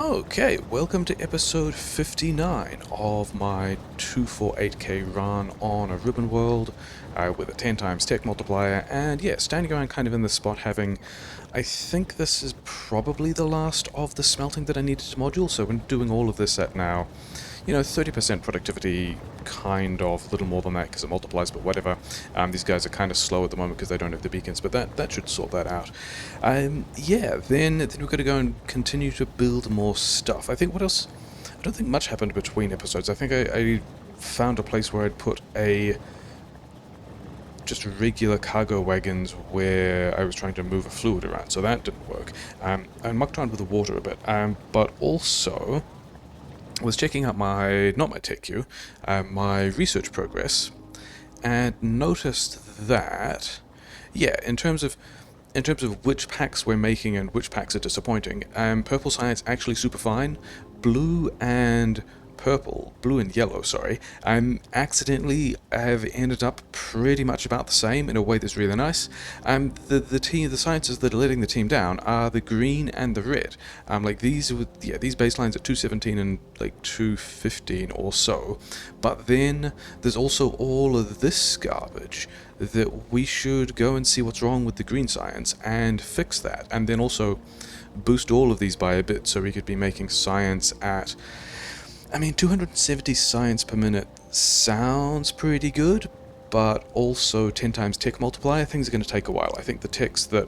Okay, welcome to episode 59 of my 248k run on a ribbon world with a 10 times tech multiplier, and yeah, standing around kind of in this spot having, I think this is probably the last of the smelting that I needed to module, so I'm doing all of this at now, 30% productivity, kind of, a little more than that because it multiplies, but whatever. These guys are kind of slow at the moment because they don't have the beacons, but that should sort that out. Yeah, then we're going to go and continue to build more stuff. I think what else? I don't think much happened between episodes. I think I found a place where I'd put just regular cargo wagons where I was trying to move a fluid around, so that didn't work. I mucked around with the water a bit, but also was checking out not my tech queue, my research progress, and noticed that, yeah, in terms of which packs we're making and which packs are disappointing, purple science actually super fine, blue and yellow, sorry, accidentally have ended up pretty much about the same in a way that's really nice. The sciences that are letting the team down are the green and the red. These baselines at 217 and like 215 or so, but then there's also all of this garbage that we should go and see what's wrong with the green science and fix that, and then also boost all of these by a bit so we could be making science at, 270 science per minute sounds pretty good, but also 10 times tech multiplier, things are going to take a while. I think the techs that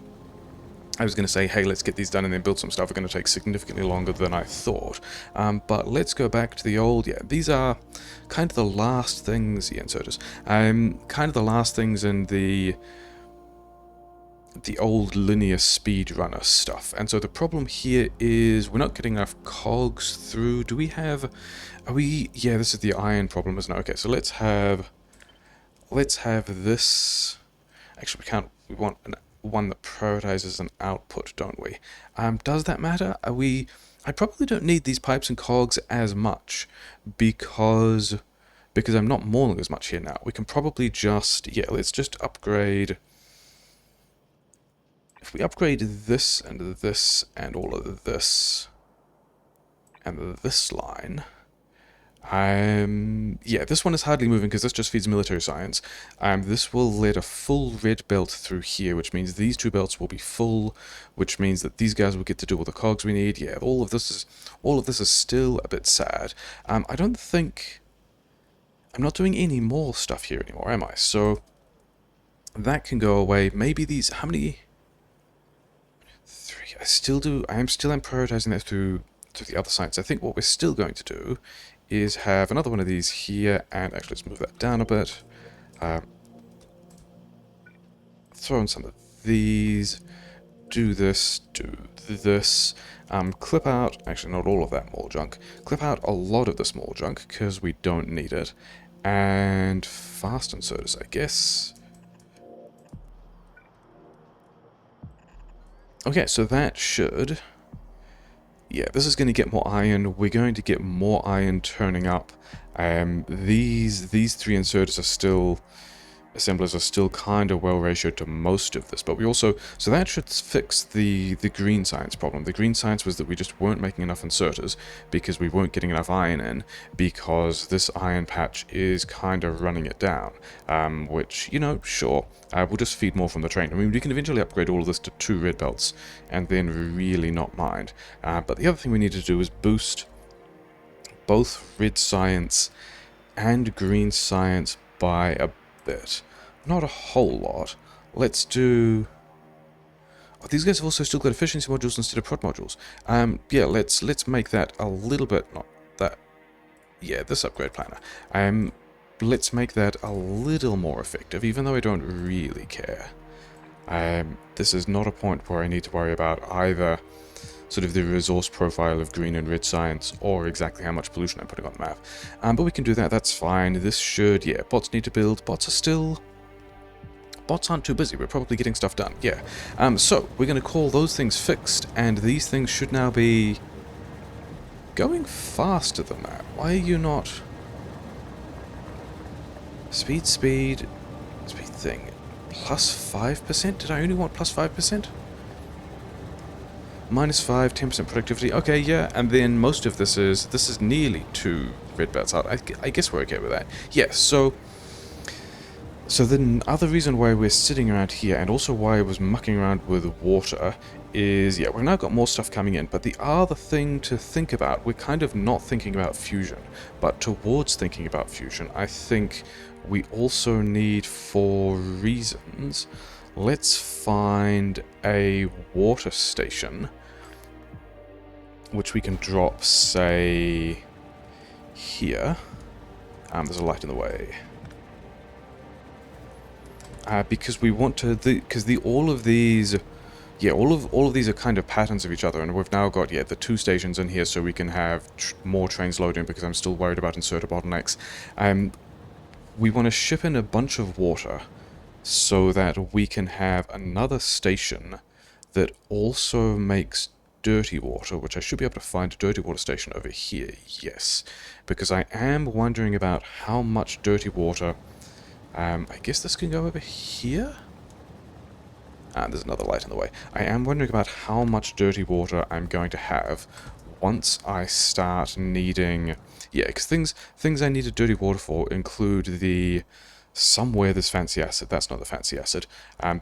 I was going to say, hey, let's get these done and then build some stuff, are going to take significantly longer than I thought. But let's go back to the old, these are kind of the last things, inserters, kind of the last things in the old linear speedrunner stuff. And so the problem here is we're not getting enough cogs through. Yeah, this is the iron problem, isn't it? Okay, so let's have this. Actually, we want one that prioritizes an output, don't we? Does that matter? I probably don't need these pipes and cogs as much because I'm not mauling as much here now. We can probably just, let's just upgrade. If we upgrade this and this and all of this and this line, this one is hardly moving because this just feeds military science. This will let a full red belt through here, which means these two belts will be full, which means that these guys will get to do all the cogs we need. Yeah, all of this is still a bit sad. I don't think I'm not doing any more stuff here anymore, am I? So that can go away. Maybe these. How many? 3. I am prioritizing that through the other sites. I think what we're still going to do is have another one of these here, and actually let's move that down a bit. Throw in some of these, do this, clip out, actually not all of that mole junk, clip out a lot of the small junk because we don't need it, and fast inserters, I guess. Okay, so that should... Yeah, this is going to get more iron. We're going to get more iron turning up. These 3 inserters are still... Assemblers are still kind of well ratioed to most of this, but we also... So that should fix the green science problem. The green science was that we just weren't making enough inserters because we weren't getting enough iron in, because this iron patch is kind of running it down, which, sure, we'll just feed more from the train. We can eventually upgrade all of this to 2 red belts and then really not mind. But the other thing we need to do is boost both red science and green science by a bit. Not a whole lot. Let's do... Oh, these guys have also still got efficiency modules instead of prod modules. Let's make that a little bit... Not that... Yeah, this upgrade planner. Let's make that a little more effective, even though I don't really care. This is not a point where I need to worry about either sort of the resource profile of green and red science, or exactly how much pollution I'm putting on the map. But we can do that, that's fine. This should, bots need to build. Bots aren't too busy, we're probably getting stuff done, so, we're going to call those things fixed, and these things should now be going faster than that. Why are you not... Speed thing. Plus 5%? Did I only want plus 5%? -5, 10% productivity. Okay, yeah, and then most of this is nearly 2 red belts out. I guess we're okay with that. Yeah, so the other reason why we're sitting around here, and also why I was mucking around with water, is, yeah, we've now got more stuff coming in, but the other thing to think about, we're kind of not thinking about fusion, but towards thinking about fusion, I think we also need, for reasons, let's find a water station, which we can drop, say, here. There's a light in the way. Because we want to, because all of these, yeah, all of these are kind of patterns of each other, and we've now got, yeah, the 2 stations in here, so we can have more trains loading, because I'm still worried about inserter bottlenecks. We want to ship in a bunch of water, so that we can have another station that also makes dirty water, which I should be able to find a dirty water station over here, yes, because I am wondering about how much dirty water. I guess this can go over here? There's another light in the way. I am wondering about how much dirty water I'm going to have once I start needing... Yeah, because things I needed dirty water for include the... Somewhere this fancy acid. That's not the fancy acid.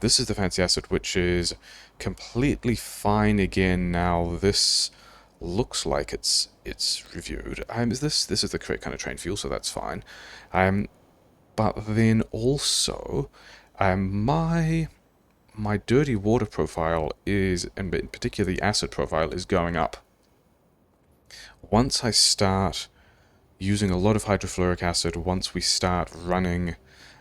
This is the fancy acid, which is completely fine again now. This looks like it's reviewed. This is the correct kind of train fuel, so that's fine. But then also, my dirty water profile is, and in particular the acid profile, is going up. Once I start using a lot of hydrofluoric acid, once we start running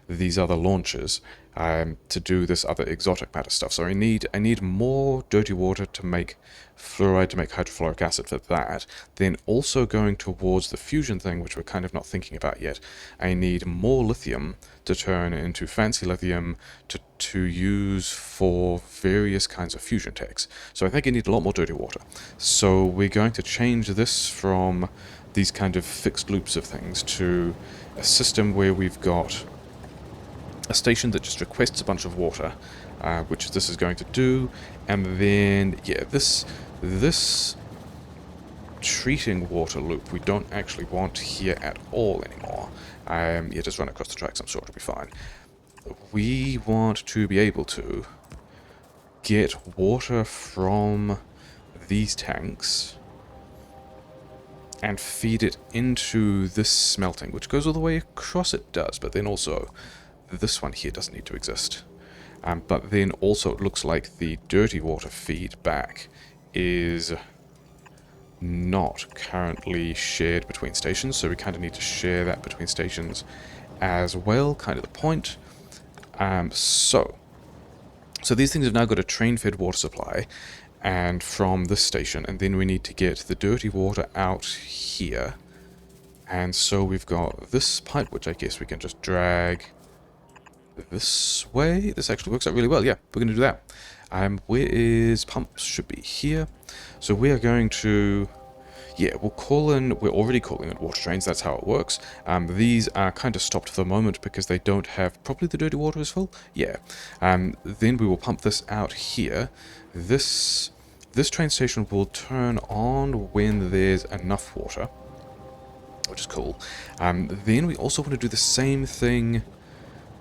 these other launches to do this other exotic matter stuff. So I need more dirty water to make fluoride, to make hydrofluoric acid for that. Then also going towards the fusion thing, which we're kind of not thinking about yet, I need more lithium to turn into fancy lithium to use for various kinds of fusion techs. So I think I need a lot more dirty water. So we're going to change this from these kind of fixed loops of things to a system where we've got a station that just requests a bunch of water, which this is going to do, and then, yeah, this treating water loop we don't actually want here at all anymore. Yeah, just run across the tracks, I'm sure it'll be fine. We want to be able to get water from these tanks and feed it into this smelting, which goes all the way across. It does, but then also this one here doesn't need to exist. But then also it looks like the dirty water feedback is not currently shared between stations, so we kind of need to share that between stations as well, kind of the point. So these things have now got a train-fed water supply, and from this station, and then we need to get the dirty water out here. And so we've got this pipe, which I guess we can just drag this way. This actually works out really well. Yeah, we're going to do that. Where is pumps? Should be here. So we are going to... Yeah, we're already calling it water trains. That's how it works. These are kind of stopped for the moment because they don't have... Probably the dirty water is full? Yeah. Then we will pump this out here. This train station will turn on when there's enough water, which is cool. Then we also want to do the same thing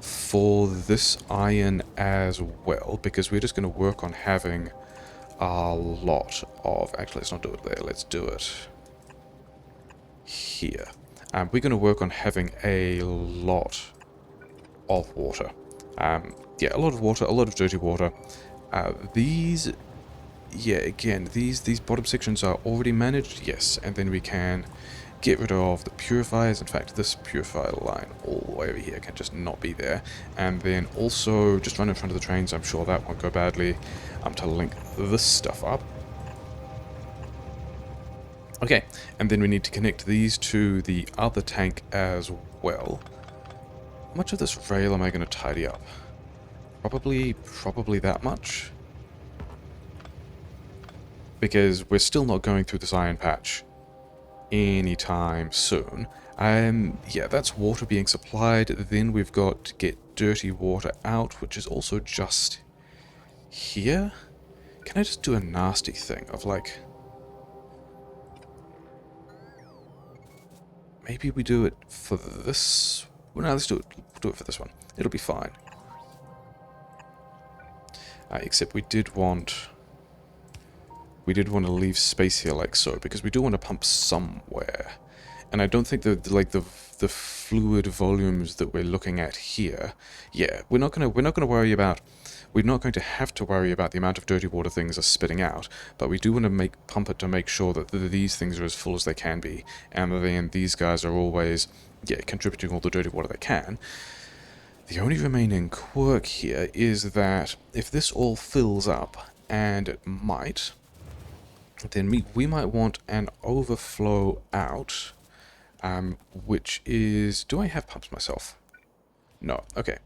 for this iron as well, because we're just going to work on having a lot of... Actually, let's not do it there. Let's do it here. We're going to work on having a lot of water. Yeah, a lot of water, a lot of dirty water. These... Yeah, again, these bottom sections are already managed, yes, and then we can get rid of the purifiers. In fact, this purifier line all the way over here can just not be there. And then also just run in front of the trains. I'm sure that won't go badly. To link this stuff up. Okay, and then we need to connect these to the other tank as well. How much of this rail am I going to tidy up? Probably that much. Because we're still not going through this iron patch anytime soon. Yeah, that's water being supplied. Then we've got to get dirty water out, which is also just here. Can I just do a nasty thing of like... Maybe we do it for this... Well, no, let's do it. We'll do it for this one. It'll be fine. Except we did want... We did want to leave space here like so, because we do want to pump somewhere. And I don't think that like the fluid volumes that we're looking at here, yeah, we're not going to worry about, we're not going to have to worry about the amount of dirty water things are spitting out, but we do want to pump it to make sure that these things are as full as they can be, and then these guys are always, yeah, contributing all the dirty water they can. The only remaining quirk here is that if this all fills up, and it might, then we might want an overflow out. Which is... Do I have pumps myself? No. Okay.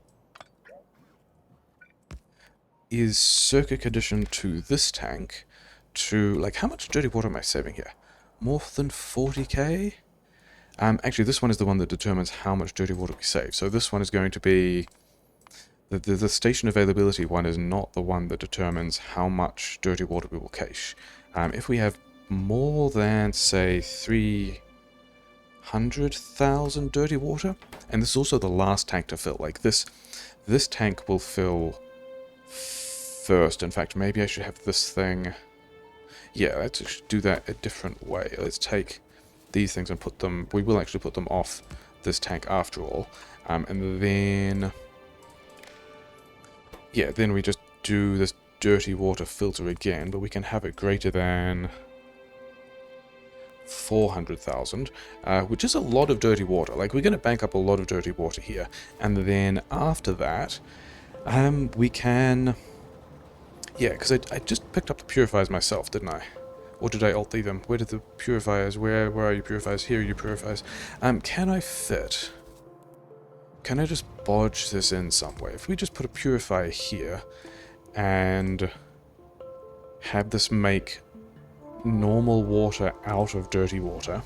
Is circuit condition to this tank to... Like, how much dirty water am I saving here? More than 40k? Actually, this one is the one that determines how much dirty water we save. So this one is going to be... The station availability one is not the one that determines how much dirty water we will cache. If we have more than, say, 300,000 dirty water, and this is also the last tank to fill. Like this tank will fill first. In fact, maybe I should have this thing. Yeah, let's do that a different way. Let's take these things and put them. We will actually put them off this tank after all, and then yeah, then we just do this dirty water filter again, but we can have it greater than 400,000, which is a lot of dirty water. Like, we're going to bank up a lot of dirty water here, and then after that, we can... Yeah, because I just picked up the purifiers myself, didn't I? Or did I alt-leave them? Where did the purifiers... Where are you purifiers? Here are you purifiers. Can I fit... Can I just bodge this in some way? If we just put a purifier here, and have this make normal water out of dirty water.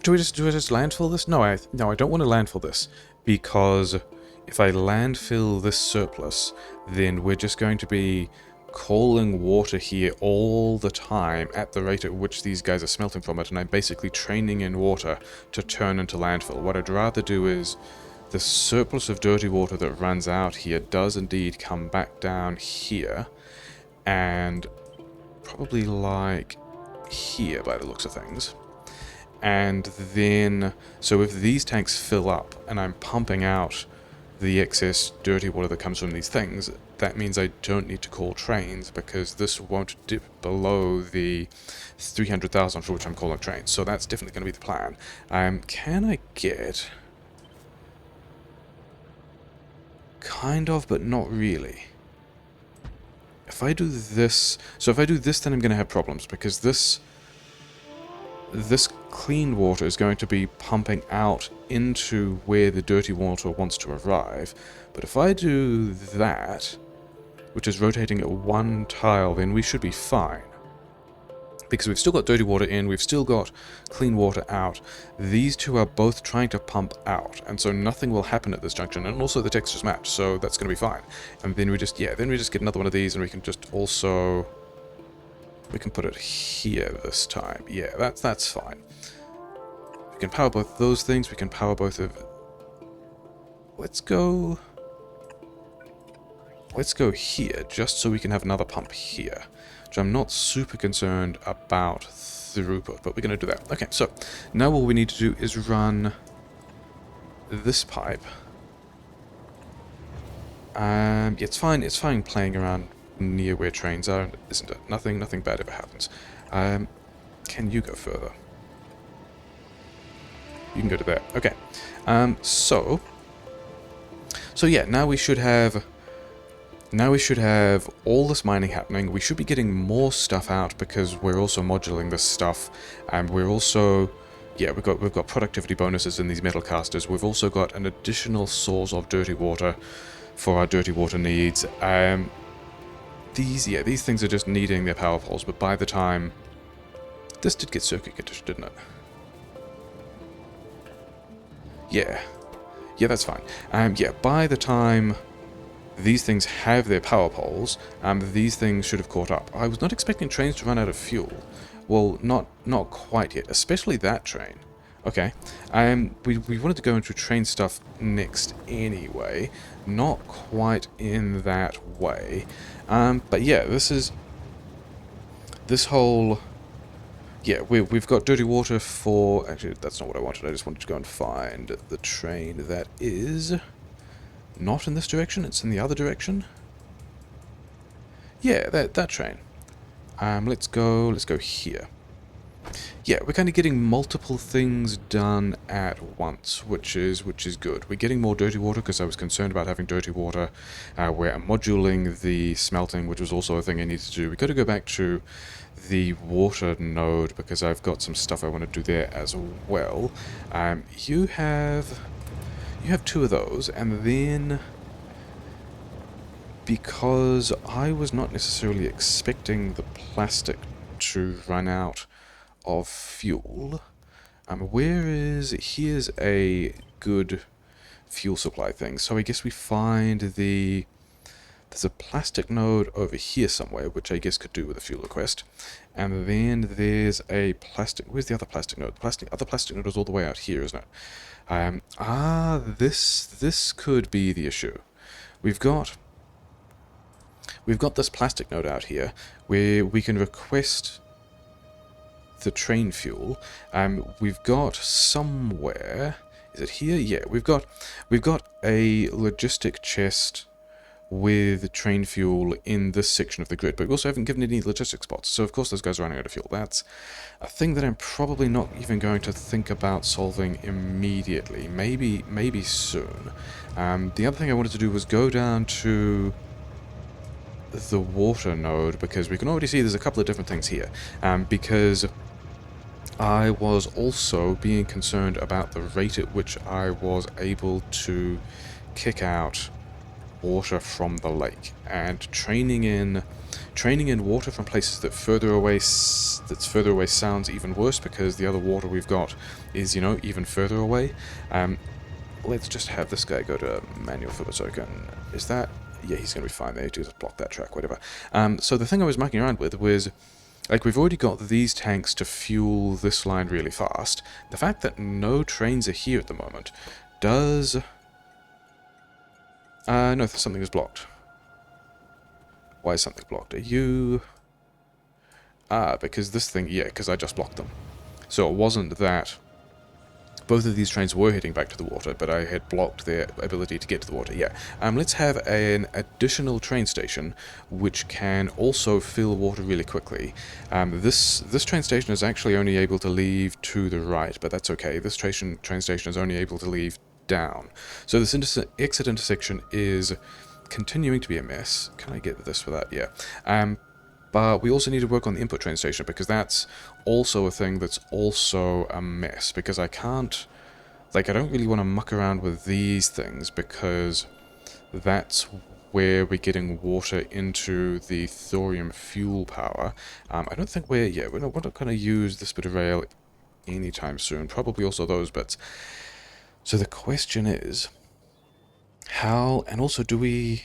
Do I just landfill this? No, I don't want to landfill this, because if I landfill this surplus, then we're just going to be calling water here all the time at the rate at which these guys are smelting from it, and I'm basically training in water to turn into landfill. What I'd rather do is the surplus of dirty water that runs out here does indeed come back down here, and probably like here by the looks of things. And then, so if these tanks fill up and I'm pumping out the excess dirty water that comes from these things, that means I don't need to call trains, because this won't dip below the 300,000 for which I'm calling trains. So that's definitely going to be the plan. Can I get... Kind of, but not really. If I do this... So if I do this, then I'm going to have problems, because this clean water is going to be pumping out into where the dirty water wants to arrive. But if I do that, which is rotating at one tile, then we should be fine. Because we've still got dirty water in, we've still got clean water out. These two are both trying to pump out, and so nothing will happen at this junction, and also the textures match, so that's going to be fine. And then we just, yeah, then we just get another one of these, and we can just also... We can put it here this time. Yeah, that's fine. We can power both those things, we can power both of... Let's go here, just so we can have another pump here. Which I'm not super concerned about throughput, but we're going to do that. Okay, so now all we need to do is run this pipe. Yeah, it's fine playing around near where trains are, isn't it? Nothing bad ever happens. Can you go further? You can go to there. Okay. So yeah, now we should have all this mining happening. We should be getting more stuff out because we're also modulating this stuff, and we're also, yeah, we've got productivity bonuses in these metal casters. We've also got an additional source of dirty water for our dirty water needs. These things are just needing their power poles, but by the time this did get circuit conditioned, didn't it? Yeah, that's fine. Yeah, by the time these things have their power poles. These things should have caught up. I was not expecting trains to run out of fuel. Well, not quite yet, especially that train. Okay, we wanted to go into train stuff next anyway, not quite in that way. But yeah, this whole... Yeah, we've got dirty water for... Actually, that's not what I wanted. I just wanted to go and find the train that is not in this direction. It's in the other direction. Yeah, that train. Let's go here. Yeah, we're kind of getting multiple things done at once, which is good. We're getting more dirty water because I was concerned about having dirty water. We're moduling the smelting, which was also a thing I needed to do. We've got to go back to the water node because I've got some stuff I want to do there as well. You have two of those, and then because I was not necessarily expecting the plastic to run out of fuel, here's a good fuel supply thing. So I guess we find there's a plastic node over here somewhere, which I guess could do with a fuel request. And then there's a plastic... Where's the other plastic node? The other plastic node is all the way out here, isn't it? This could be the issue. We've got this plastic node out here where we can request the train fuel. We've got somewhere... Is it here? Yeah, we've got a logistic chest with train fuel in this section of the grid, but we also haven't given any logistic spots, so of course those guys are running out of fuel. That's a thing that I'm probably not even going to think about solving immediately. Maybe soon. The other thing I wanted to do was go down to the water node, because we can already see there's a couple of different things here, because I was also being concerned about the rate at which I was able to kick out water from the lake, and training in water from places that's further away sounds even worse, because the other water we've got is, you know, even further away. Let's just have this guy go to manual filter token. Is that... Yeah, he's going to be fine there. Just block that track, whatever. So the thing I was mucking around with was, like, we've already got these tanks to fuel this line really fast. The fact that no trains are here at the moment does... no, something is blocked. Why is something blocked? Are you... because this thing... Yeah, because I just blocked them. So it wasn't that both of these trains were heading back to the water, but I had blocked their ability to get to the water. Yeah. Let's have an additional train station which can also fill water really quickly. This train station is actually only able to leave to the right, but that's okay. This train station is only able to leave down. So this exit intersection is continuing to be a mess. Can I get this without... Yeah. But we also need to work on the input train station, because that's also a thing that's also a mess, because I can't... Like, I don't really want to muck around with these things, because that's where we're getting water into the thorium fuel power. I don't think we're not going to use this bit of rail anytime soon. Probably also those bits. So the question is, how... And also, do we...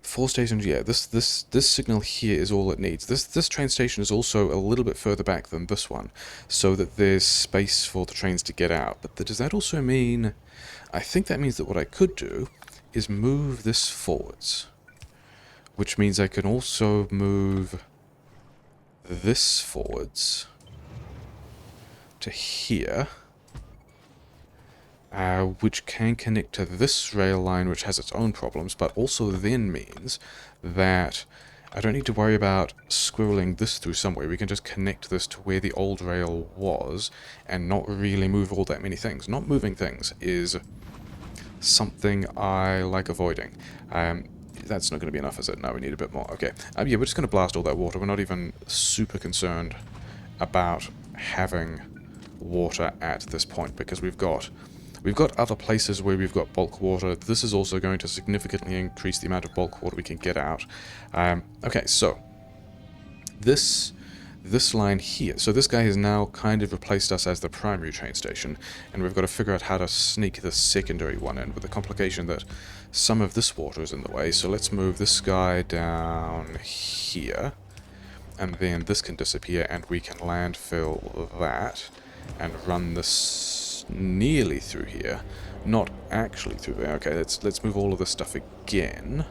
4 stations, yeah, this signal here is all it needs. This train station is also a little bit further back than this one, so that there's space for the trains to get out. But does that also mean... I think that means that what I could do is move this forwards, which means I can also move this forwards to here, which can connect to this rail line, which has its own problems, but also then means that I don't need to worry about squirreling this through somewhere. We can just connect this to where the old rail was and not really move all that many things. Not moving things is something I like avoiding. That's not going to be enough, is it? No, we need a bit more. Okay. Yeah, we're just going to blast all that water. We're not even super concerned about having water at this point, because we've got other places where we've got bulk water. This is also going to significantly increase the amount of bulk water we can get out. Okay, so this this line here. So this guy has now kind of replaced us as the primary train station, and we've got to figure out how to sneak the secondary one in, with the complication that some of this water is in the way. So let's move this guy down here, and then this can disappear, and we can landfill that, and run this nearly through here. Not actually through there. Okay, let's move all of this stuff again.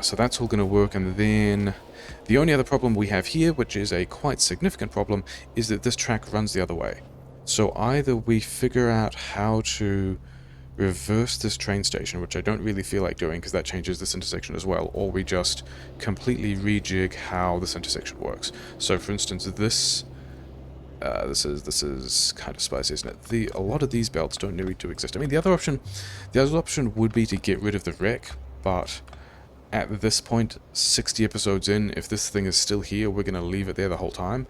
So that's all going to work, and then the only other problem we have here, which is a quite significant problem, is that this track runs the other way. So either we figure out how to reverse this train station, which I don't really feel like doing because that changes this intersection as well, or we just completely rejig how this intersection works. So for instance, this is kind of spicy, isn't it? A lot of these belts don't need to exist. I mean, the other option would be to get rid of the wreck, but at this point, 60 episodes in, if this thing is still here, we're going to leave it there the whole time.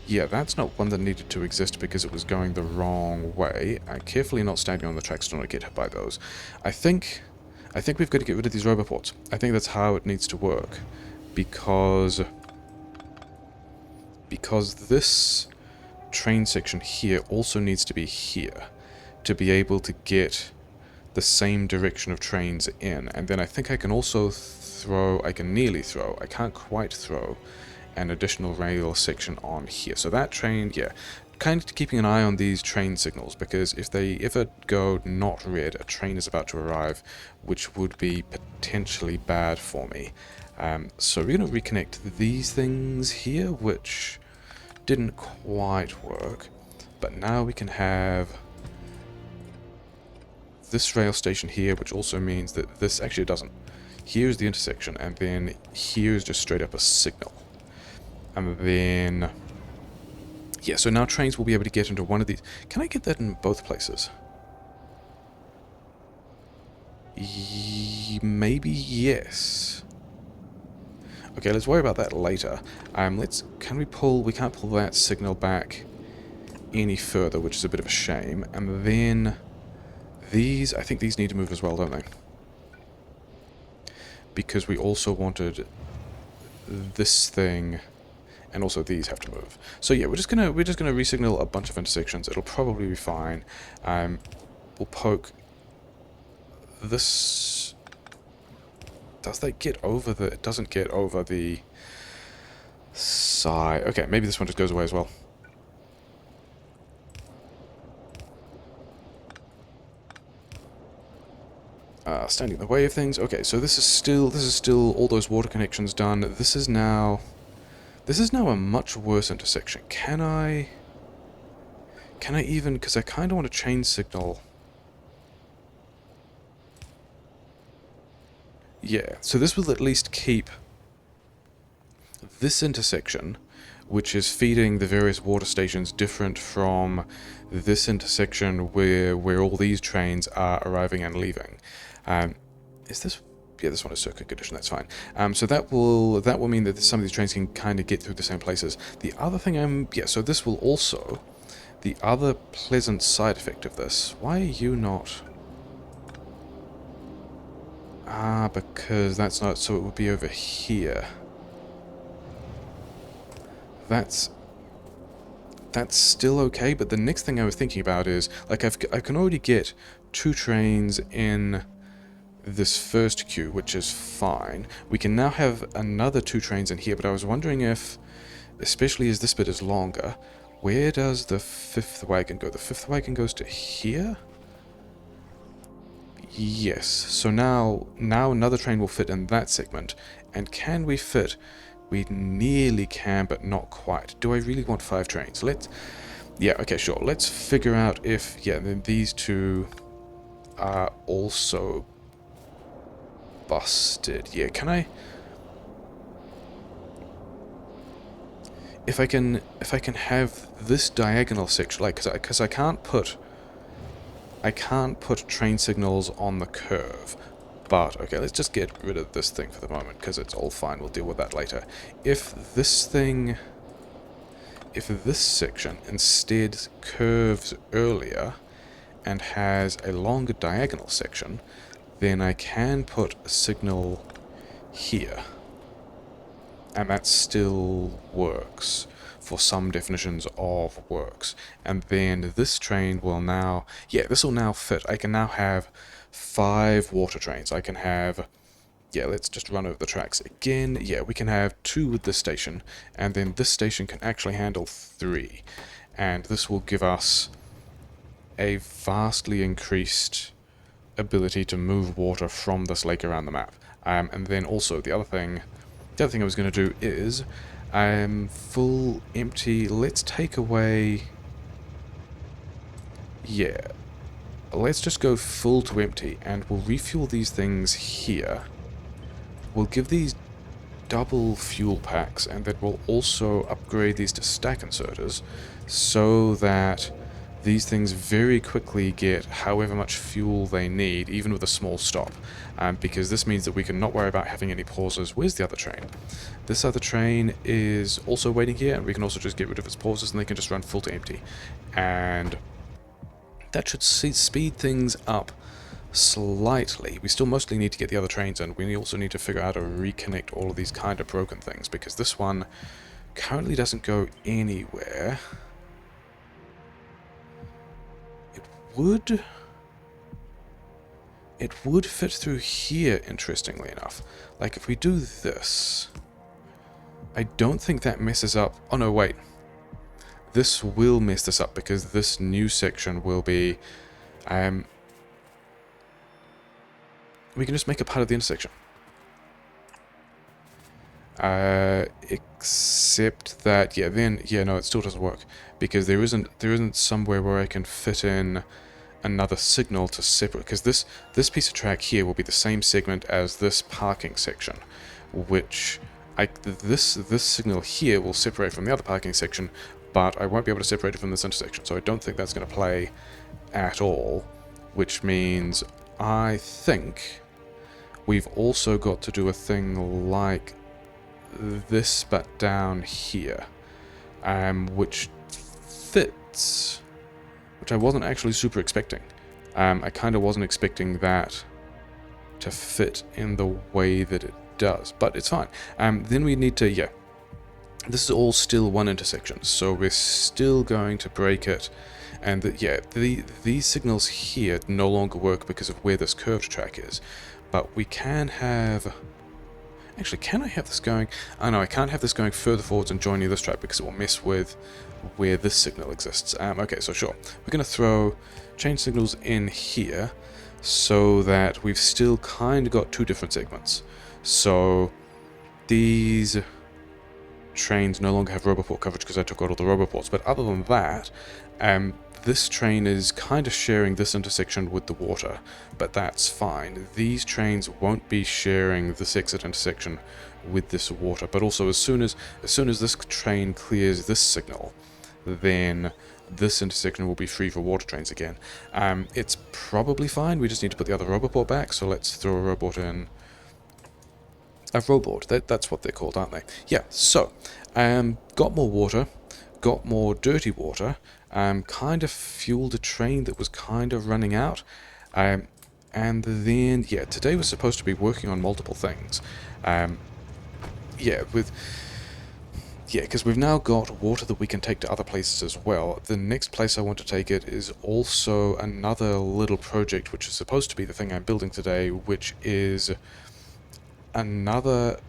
Yeah, that's not one that needed to exist because it was going the wrong way. Carefully not standing on the tracks to not get hit by those. I think we've got to get rid of these roboports. I think that's how it needs to work. Because this train section here also needs to be here to be able to get the same direction of trains in. And then I think I can also I can't quite throw an additional rail section on here. So that train, yeah, kind of keeping an eye on these train signals, because if they ever go not red, a train is about to arrive, which would be potentially bad for me. So we're going to reconnect these things here, which didn't quite work, but now we can have this rail station here, which also means that this actually doesn't. Here's the intersection, and then here's just straight up a signal. And then, yeah, so now trains will be able to get into one of these. Can I get that in both places? Maybe yes. Okay, let's worry about that later. We can't pull that signal back any further, which is a bit of a shame. And then these, I think these need to move as well, don't they? Because we also wanted this thing, and also these have to move. So yeah, we're just gonna resignal a bunch of intersections. It'll probably be fine. We'll poke this. Does that get over the? It doesn't get over the side. Okay, maybe this one just goes away as well. Standing in the way of things. Okay, so this is still all those water connections done. This is now a much worse intersection. Can I even, because I kind of want to chain signal. Yeah, so this will at least keep this intersection, which is feeding the various water stations, different from this intersection where all these trains are arriving and leaving. Is this? Yeah, this one is circuit condition, that's fine. So that will mean that some of these trains can kind of get through the same places. The other thing so this will also, the other pleasant side effect of this, why are you not? Because that's not, so it would be over here. That's still okay, but the next thing I was thinking about is, like, I can already get 2 trains in this first queue, which is fine. We can now have another 2 trains in here, but I was wondering if, especially as this bit is longer, where does the 5th wagon go? The 5th wagon goes to here? Yes, so now another train will fit in that segment. And can we fit? We nearly can, but not quite. Do I really want 5 trains? Yeah, okay, sure. Let's figure out if, yeah, then these 2 are also busted. Yeah, can I? If I can have this diagonal section, like, because I can't put train signals on the curve. But okay, let's just get rid of this thing for the moment because it's all fine. We'll deal with that later. If this section instead curves earlier and has a longer diagonal section, then I can put a signal here. And that still works for some definitions of works. And then this train will now, yeah, this will now fit. I can now have 5 water trains. I can have, yeah, let's just run over the tracks again. Yeah, we can have 2 with this station, and then this station can actually handle 3. And this will give us a vastly increased ability to move water from this lake around the map. And then also the other thing I was going to do is full empty. Let's take away, yeah, let's just go full to empty, and we'll refuel these things here. We'll give these double fuel packs, and then we'll also upgrade these to stack inserters so that these things very quickly get however much fuel they need, even with a small stop, because this means that we can not worry about having any pauses. Where's the other train? This other train is also waiting here, and we can also just get rid of its pauses, and they can just run full to empty. And that should speed things up slightly. We still mostly need to get the other trains in. We also need to figure out how to reconnect all of these kind of broken things, because this one currently doesn't go anywhere. It would fit through here, interestingly enough. Like, if we do this, I don't think that messes up. Oh no, wait. This will mess this up, because this new section will be, we can just make it part of the intersection. Except that, yeah, then, yeah, no, it still doesn't work, because there isn't somewhere where I can fit in another signal to separate, because this piece of track here will be the same segment as this parking section, which this signal here will separate from the other parking section, but I won't be able to separate it from this intersection, so I don't think that's going to play at all, which means I think we've also got to do a thing like this, but down here, which fits, which I wasn't actually super expecting. I kind of wasn't expecting that to fit in the way that it does, but it's fine. Then we need to, yeah, this is all still one intersection, so we're still going to break it, and these signals here no longer work because of where this curved track is, but we can have, actually, can I have this going? Oh no, I can't have this going further forwards and joining this track because it will mess with where this signal exists. Okay, so sure, we're going to throw change signals in here so that we've still kind of got 2 different segments. So these trains no longer have roboport coverage because I took out all the roboports, but other than that, this train is kind of sharing this intersection with the water, but that's fine. These trains won't be sharing this exit intersection with this water, but also as soon as this train clears this signal, then this intersection will be free for water trains again. It's probably fine, we just need to put the other roboport back, so let's throw a robot in. A robot, that's what they're called, aren't they? Yeah, so, got more water, got more dirty water, kind of fueled a train that was kind of running out, and then, yeah, today was supposed to be working on multiple things. Because we've now got water that we can take to other places as well. The next place I want to take it is also another little project, which is supposed to be the thing I'm building today, which is another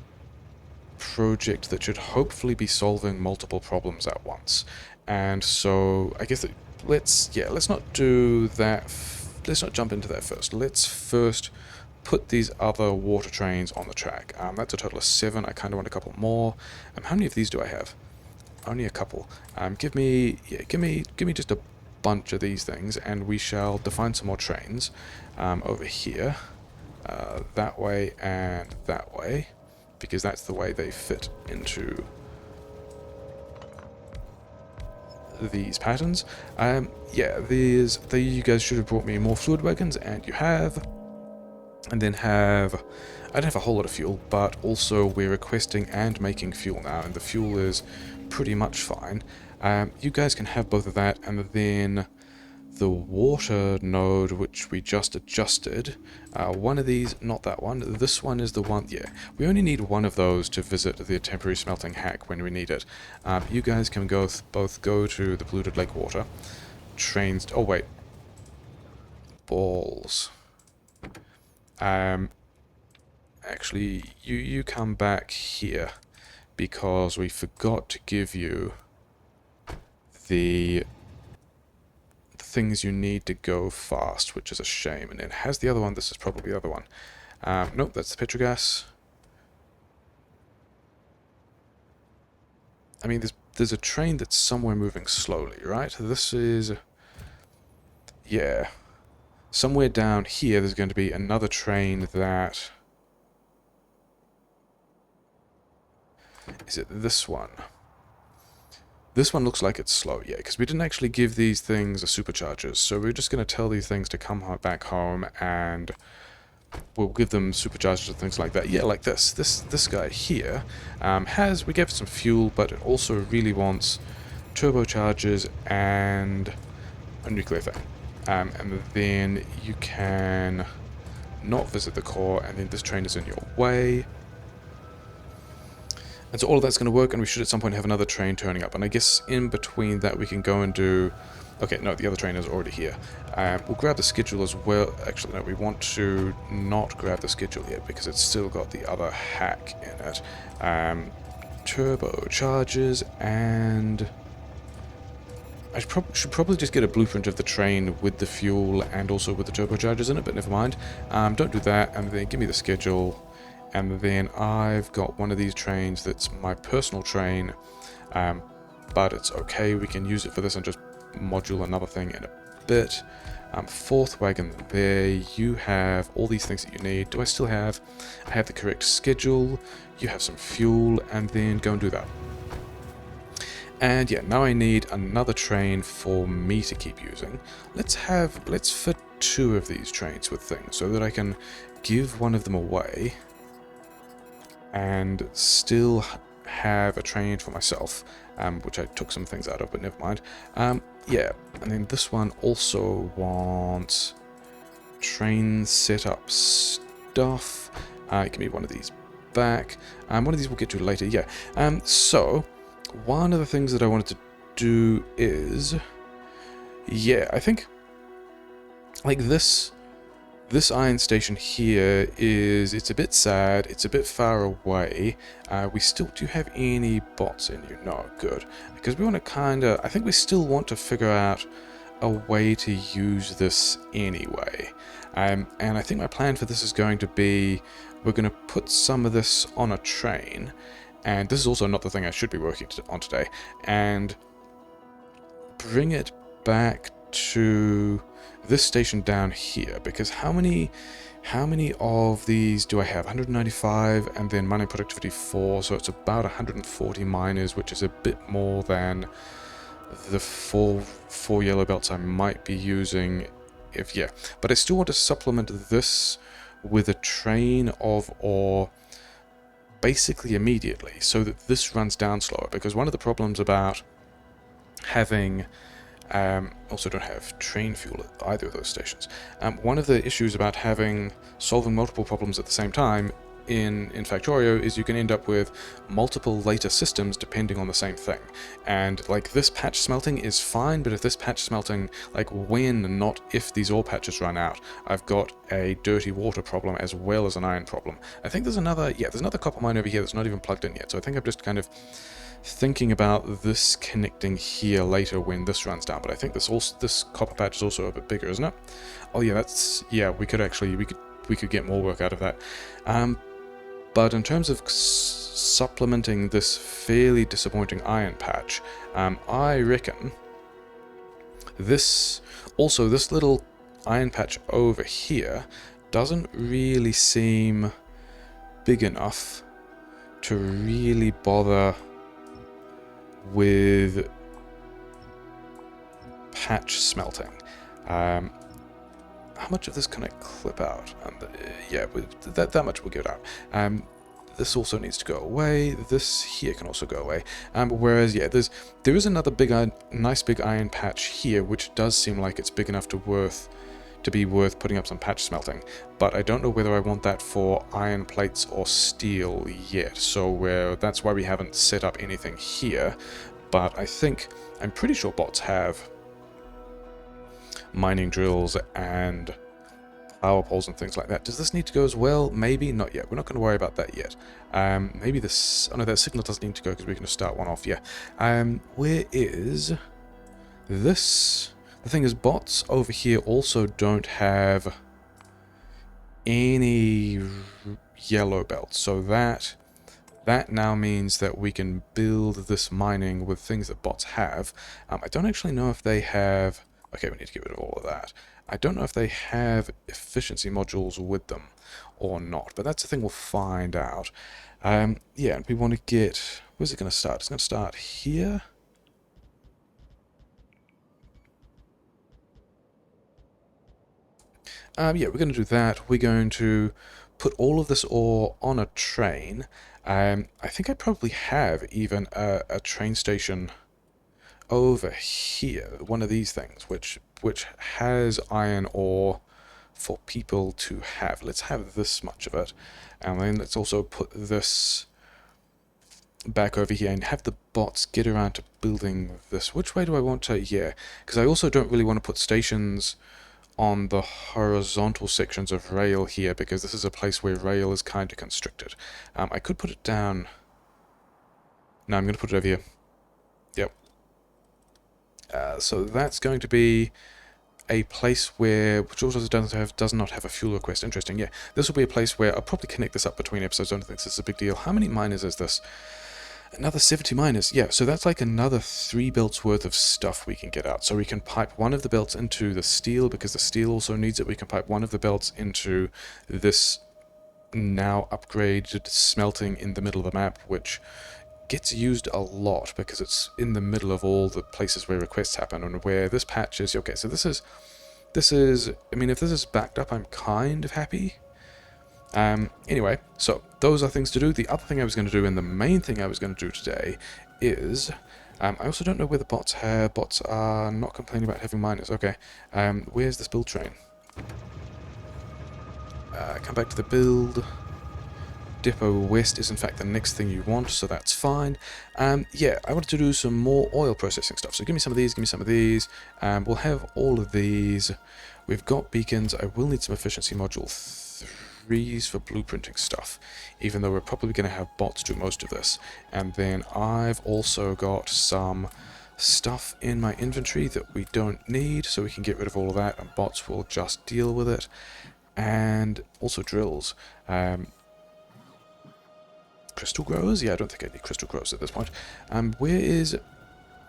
project that should hopefully be solving multiple problems at once. And so I guess let's not do that. Let's not jump into that first. Let's first put these other water trains on the track. That's a total of 7. I kind of want a couple more. How many of these do I have? Only a couple. Give me just a bunch of these things, and we shall define some more trains over here. That way and that way, because that's the way they fit into these patterns. You guys should have brought me more fluid wagons, and you have. And then I don't have a whole lot of fuel, but also we're requesting and making fuel now, and the fuel is pretty much fine. You guys can have both of that, and then the water node, which we just adjusted. One of these, not that one, this one is the one, yeah. We only need one of those to visit the temporary smelting hack when we need it. You guys can both go to the polluted lake water. Trains, oh wait. Balls. Actually, you come back here, because we forgot to give you the things you need to go fast, which is a shame. And it has the other one. This is probably the other one. Nope, that's the petrogas. I mean, there's a train that's somewhere moving slowly, right? This is... yeah. Somewhere down here there's going to be another train that... is it this one? This one looks like it's slow, yeah, because we didn't actually give these things a superchargers, so we're just going to tell these things to come back home, and we'll give them superchargers and things like that. Yeah, like this. This guy here we gave it some fuel, but it also really wants turbochargers and a nuclear thing. And then you can not visit the core, and then this train is in your way. And so all of that's going to work, and we should at some point have another train turning up. And I guess in between that we can go and do... okay, no, the other train is already here. We'll grab the schedule as well. Actually, no, we want to not grab the schedule yet, because it's still got the other hack in it. Turbochargers, and... I should probably just get a blueprint of the train with the fuel and also with the turbochargers in it, but never mind. Don't do that, and then give me the schedule. And then I've got one of these trains that's my personal train, but it's okay, we can use it for this and just module another thing in a bit. Fourth wagon there, you have all these things that you need. Do I still have... I have the correct schedule, you have some fuel, and then go and do that. And yeah, now I need another train for me to keep using. Let's fit 2 of these trains with things, so that I can give one of them away and still have a train for myself, which I took some things out of, but never mind. Yeah, and then this one also wants train setup stuff. Give me one of these back. One of these we'll get to later, yeah. So, one of the things that I wanted to do is... yeah, I think... like this iron station here it's a bit sad, it's a bit far away. We still do have any bots in you? No, good. Because we want to kinda... I think we still want to figure out a way to use this anyway. And I think my plan for this is going to be, we're going to put some of this on a train, and this is also not the thing I should be working on today, and bring it back to this station down here, because how many of these do I have? 195, and then mining productivity 4, so it's about 140 miners, which is a bit more than the four yellow belts I might be using. If yeah, but I still want to supplement this with a train of ore basically immediately, so that this runs down slower, because one of the problems about having... also don't have train fuel at either of those stations. One of the issues about solving multiple problems at the same time in Factorio is you can end up with multiple later systems depending on the same thing. And like this patch smelting is fine, but if this patch smelting, like when, not if these ore patches run out, I've got a dirty water problem as well as an iron problem. I think there's another copper mine over here that's not even plugged in yet, so I think I'm just kind of thinking about this connecting here later when this runs down, but I think this copper patch is also a bit bigger, isn't it? Oh yeah, we could get more work out of that. But in terms of supplementing this fairly disappointing iron patch, I reckon this little iron patch over here doesn't really seem big enough to really bother with patch smelting. How much of this can I clip out? Yeah, that much we'll get out. This also needs to go away. This here can also go away. Whereas, yeah, there is another nice big iron patch here, which does seem like it's big enough to be worth putting up some patch smelting. But I don't know whether I want that for iron plates or steel yet. So that's why we haven't set up anything here. But I'm pretty sure bots have mining drills and power poles and things like that. Does this need to go as well? Maybe, not yet. We're not going to worry about that yet. Maybe this... Oh no, that signal doesn't need to go because we're going to start one off, yeah. Where is this? The thing is, bots over here also don't have any yellow belts, so that now means that we can build this mining with things that bots have. I don't actually know if they have... Okay, we need to get rid of all of that. I don't know if they have efficiency modules with them or not, but that's the thing we'll find out. Yeah, and we want to get... Where's it going to start? It's going to start here. Yeah, we're going to do that. We're going to put all of this ore on a train. I think I probably have even a train station over here, one of these things, which has iron ore for people to have. Let's have this much of it, and then let's also put this back over here and have the bots get around to building this. Which way do I want to? Yeah, because I also don't really want to put stations on the horizontal sections of rail here, because this is a place where rail is kind of constricted. I could put it down. No, I'm going to put it over here. Yep. So that's going to be a place which also does not have a fuel request. Interesting, yeah. This will be a place where I'll probably connect this up between episodes. I don't think this is a big deal. How many miners is this? Another 70 miners. Yeah, so that's like another 3 belts worth of stuff we can get out. So we can pipe one of the belts into the steel, because the steel also needs it. We can pipe one of the belts into this now upgraded smelting in the middle of the map, which gets used a lot because it's in the middle of all the places where requests happen, and where this patch is. Okay, so this is, I mean, if this is backed up, I'm kind of happy. Anyway, so those are things to do. The other thing I was going to do, and the main thing I was going to do today, is I also don't know where the bots are not complaining about having miners. Okay, where's this build train? Come back to the build. Depot West is in fact the next thing you want, so that's fine. Yeah, I wanted to do some more oil processing stuff, so give me some of these, give me some of these. We'll have all of these. We've got beacons. I will need some efficiency module 3s for blueprinting stuff, even though we're probably going to have bots do most of this. And then I've also got some stuff in my inventory that we don't need, so we can get rid of all of that, and bots will just deal with it. And also drills. Crystal growers? Yeah, I don't think I need crystal growers at this point. Where is...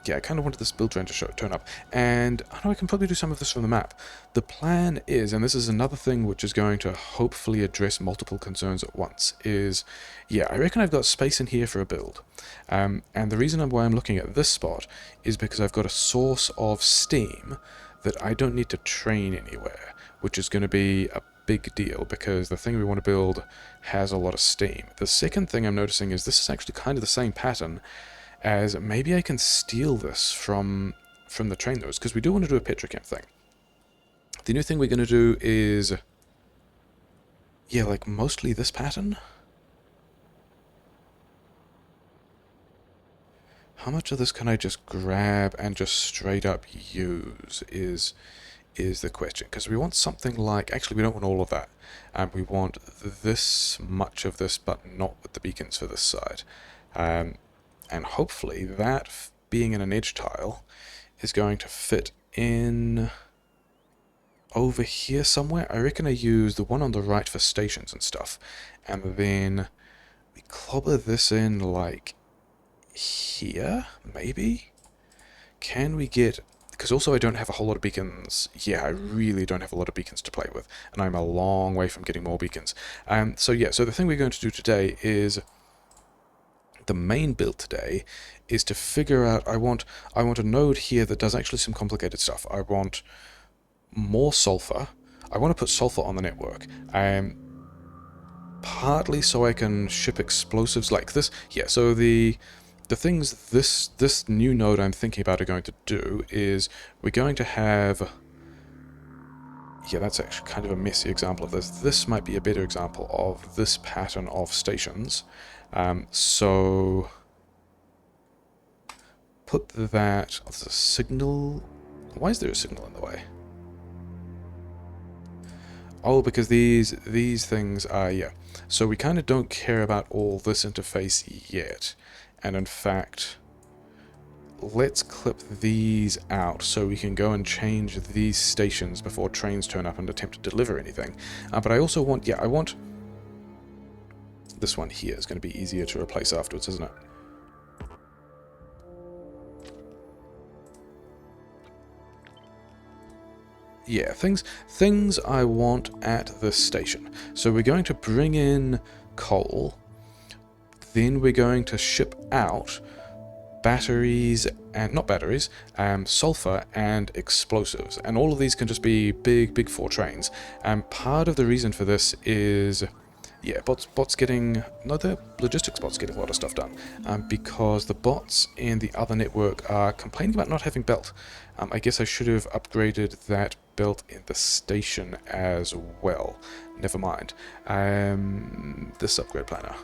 Yeah, I kind of wanted this build train to turn up. And I know I can probably do some of this from the map. The plan is, and this is another thing which is going to hopefully address multiple concerns at once, is... Yeah, I reckon I've got space in here for a build. And the reason why I'm looking at this spot is because I've got a source of steam that I don't need to train anywhere, which is going to be a big deal, because the thing we want to build has a lot of steam. The second thing I'm noticing is this is actually kind of the same pattern as... Maybe I can steal this from the train those, because we do want to do a petrochem thing. The new thing we're going to do is... Yeah, like mostly this pattern. How much of this can I just grab and just straight up use is the question, because we want something like... Actually, we don't want all of that. We want this much of this, but not with the beacons for this side. And hopefully that, being in an edge tile, is going to fit in over here somewhere. I reckon I use the one on the right for stations and stuff, and then we clobber this in like here, maybe? Can we get... Because also I don't have a whole lot of beacons. Yeah, I really don't have a lot of beacons to play with, and I'm a long way from getting more beacons. So yeah, so the thing we're going to do today is... The main build today is to figure out... I want a node here that does actually some complicated stuff. I want more sulfur. I want to put sulfur on the network. partly so I can ship explosives like this. Yeah, so the things this new node I'm thinking about are going to do is we're going to have... Yeah, that's actually kind of a messy example of this. This might be a better example of this pattern of stations. So put that... Oh, there's a signal... Why is there a signal in the way? Oh, because these things are... Yeah. So we kind of don't care about all this interface yet. And in fact, let's clip these out so we can go and change these stations before trains turn up and attempt to deliver anything. But I also want... Yeah, I want... This one here is going to be easier to replace afterwards, isn't it? Yeah, things I want at this station. So we're going to bring in coal, then we're going to ship out batteries, and not batteries, sulfur and explosives. And all of these can just be big 4 trains. And part of the reason for this is... Yeah, bots getting... No, the logistics bots getting a lot of stuff done. Because the bots in the other network are complaining about not having belt. I guess I should have upgraded that belt in the station as well. Never mind. This upgrade planner.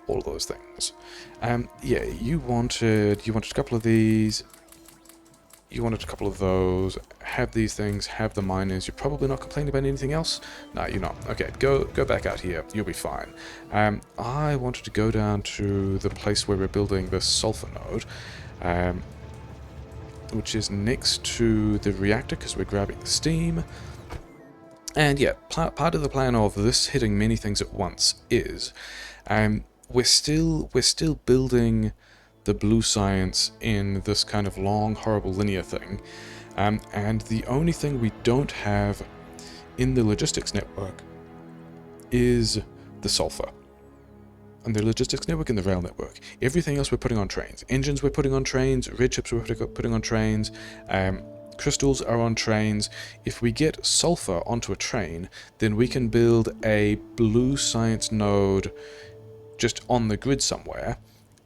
All of those things. Yeah, you wanted a couple of these. You wanted a couple of those. Have these things. Have the miners. You're probably not complaining about anything else? No, you're not. Okay, go back out here. You'll be fine. I wanted to go down to the place where we're building the sulfur node, which is next to the reactor because we're grabbing the steam. And yeah, part of the plan of this hitting many things at once is we're still building the blue science in this kind of long, horrible linear thing. And the only thing we don't have in the logistics network is the sulfur. And the logistics network and the rail network. Everything else we're putting on trains. Engines we're putting on trains, red chips we're putting on trains, crystals are on trains. If we get sulfur onto a train, then we can build a blue science node just on the grid somewhere,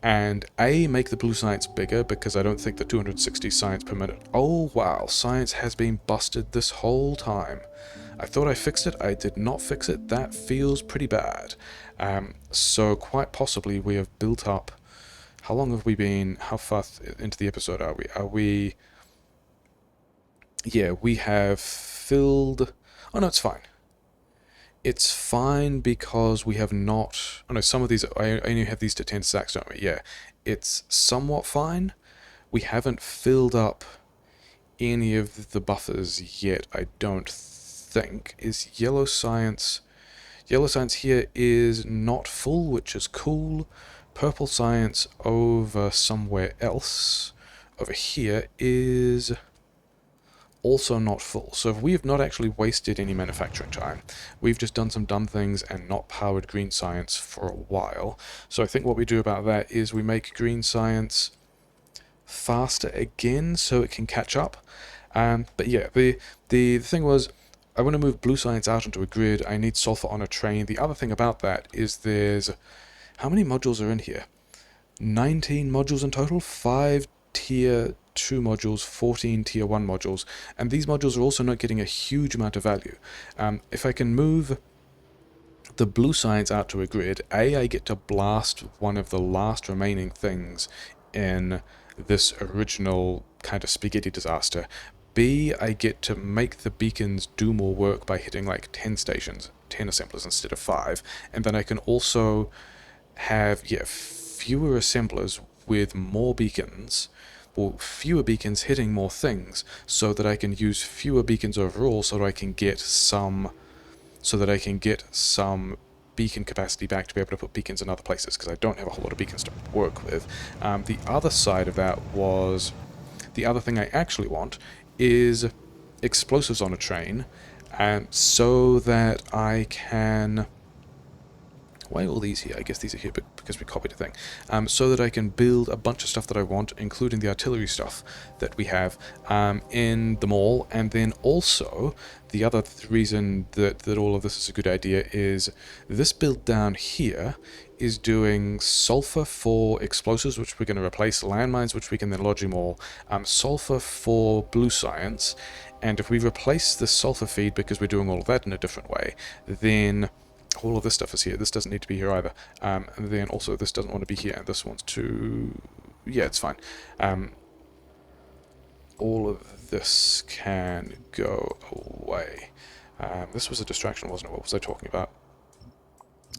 and make the blue science bigger, because I don't think the 260 science per minute... Oh wow, science has been busted this whole time. I thought I fixed it, I did not fix it. That feels pretty bad. So quite possibly we have built up... How long have we been... How far into the episode are we? Yeah, we have filled... Oh no, it's fine. It's fine because we have not... Oh no, some of these... I only have these to 10 stacks, don't we? Yeah. It's somewhat fine. We haven't filled up any of the buffers yet, I don't think. Is yellow science... Yellow science here is not full, which is cool. Purple science over somewhere else, over here, is... also not full. So we have not actually wasted any manufacturing time. We've just done some dumb things and not powered green science for a while. So I think what we do about that is we make green science faster again so it can catch up. But yeah, the thing was, I want to move blue science out onto a grid. I need sulfur on a train. The other thing about that is there's... How many modules are in here? 19 modules in total? 5 tier 2 modules, 14 tier 1 modules, and these modules are also not getting a huge amount of value. If I can move the blue science out to a grid, I get to blast one of the last remaining things in this original kind of spaghetti disaster. B, I get to make the beacons do more work by hitting like 10 stations, 10 assemblers instead of 5, and then I can also have, yeah, fewer assemblers with more beacons, or fewer beacons hitting more things, so that I can use fewer beacons overall, so that I can get some beacon capacity back to be able to put beacons in other places, because I don't have a whole lot of beacons to work with. The other side of that was, the other thing I actually want is explosives on a train, so that I can... Why are all these here? I guess these are here because we copied a thing. So that I can build a bunch of stuff that I want, including the artillery stuff that we have in the mall. And then also, the other reason that all of this is a good idea is this build down here is doing sulfur for explosives, which we're going to replace, landmines, which we can then lodge in more, sulfur for blue science. And if we replace the sulfur feed, because we're doing all of that in a different way, then all of this stuff is here. This doesn't need to be here either. And then also this doesn't want to be here, and this wants to... yeah, it's fine. All of this can go away. This was a distraction, wasn't it? What was I talking about?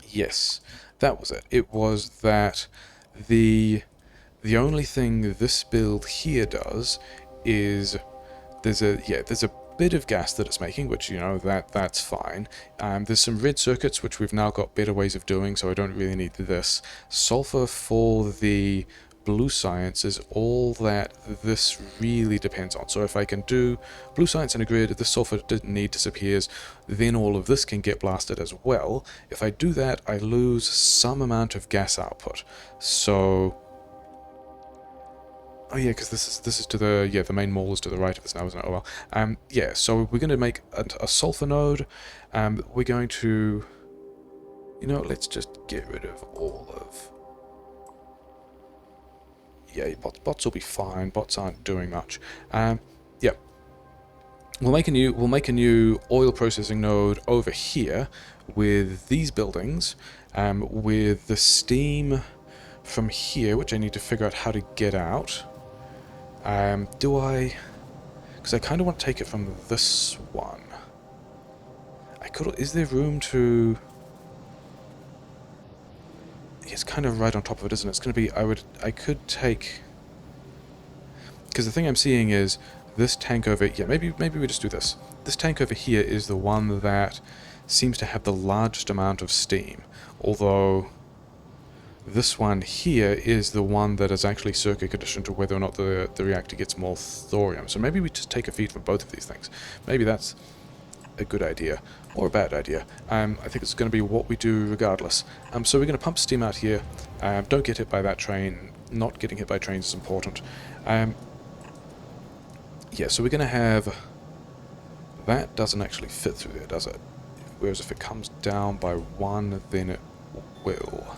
Yes, that was it. It was that the only thing this build here does is there's a bit of gas that it's making, which, you know, that's fine. There's some red circuits, which we've now got better ways of doing, so I don't really need this. Sulfur for the blue science is all that this really depends on. So if I can do blue science in a grid, the sulfur need disappears, then all of this can get blasted as well. If I do that, I lose some amount of gas output. So... oh yeah, because this is to the... yeah, the main mall is to the right of this now, isn't it? Oh well. Yeah, so we're going to make a sulfur node. We're going to... you know, let's just get rid of all of... yeah, bots will be fine. Bots aren't doing much. Yeah. We'll make a new oil processing node over here with these buildings, with the steam from here, which I need to figure out how to get out. Do I... because I kind of want to take it from this one. I could... is there room to... it's kind of right on top of it, isn't it? It's going to be... I could take... because the thing I'm seeing is this tank over... yeah, maybe we just do this. This tank over here is the one that seems to have the largest amount of steam. Although this one here is the one that is actually circuit conditioned to whether or not the reactor gets more thorium. So maybe we just take a feed from both of these things. Maybe that's a good idea. Or a bad idea. I think it's going to be what we do regardless. So we're going to pump steam out here. Don't get hit by that train. Not getting hit by trains is important. Yeah, so we're going to have... that doesn't actually fit through there, does it? Whereas if it comes down by one, then it will.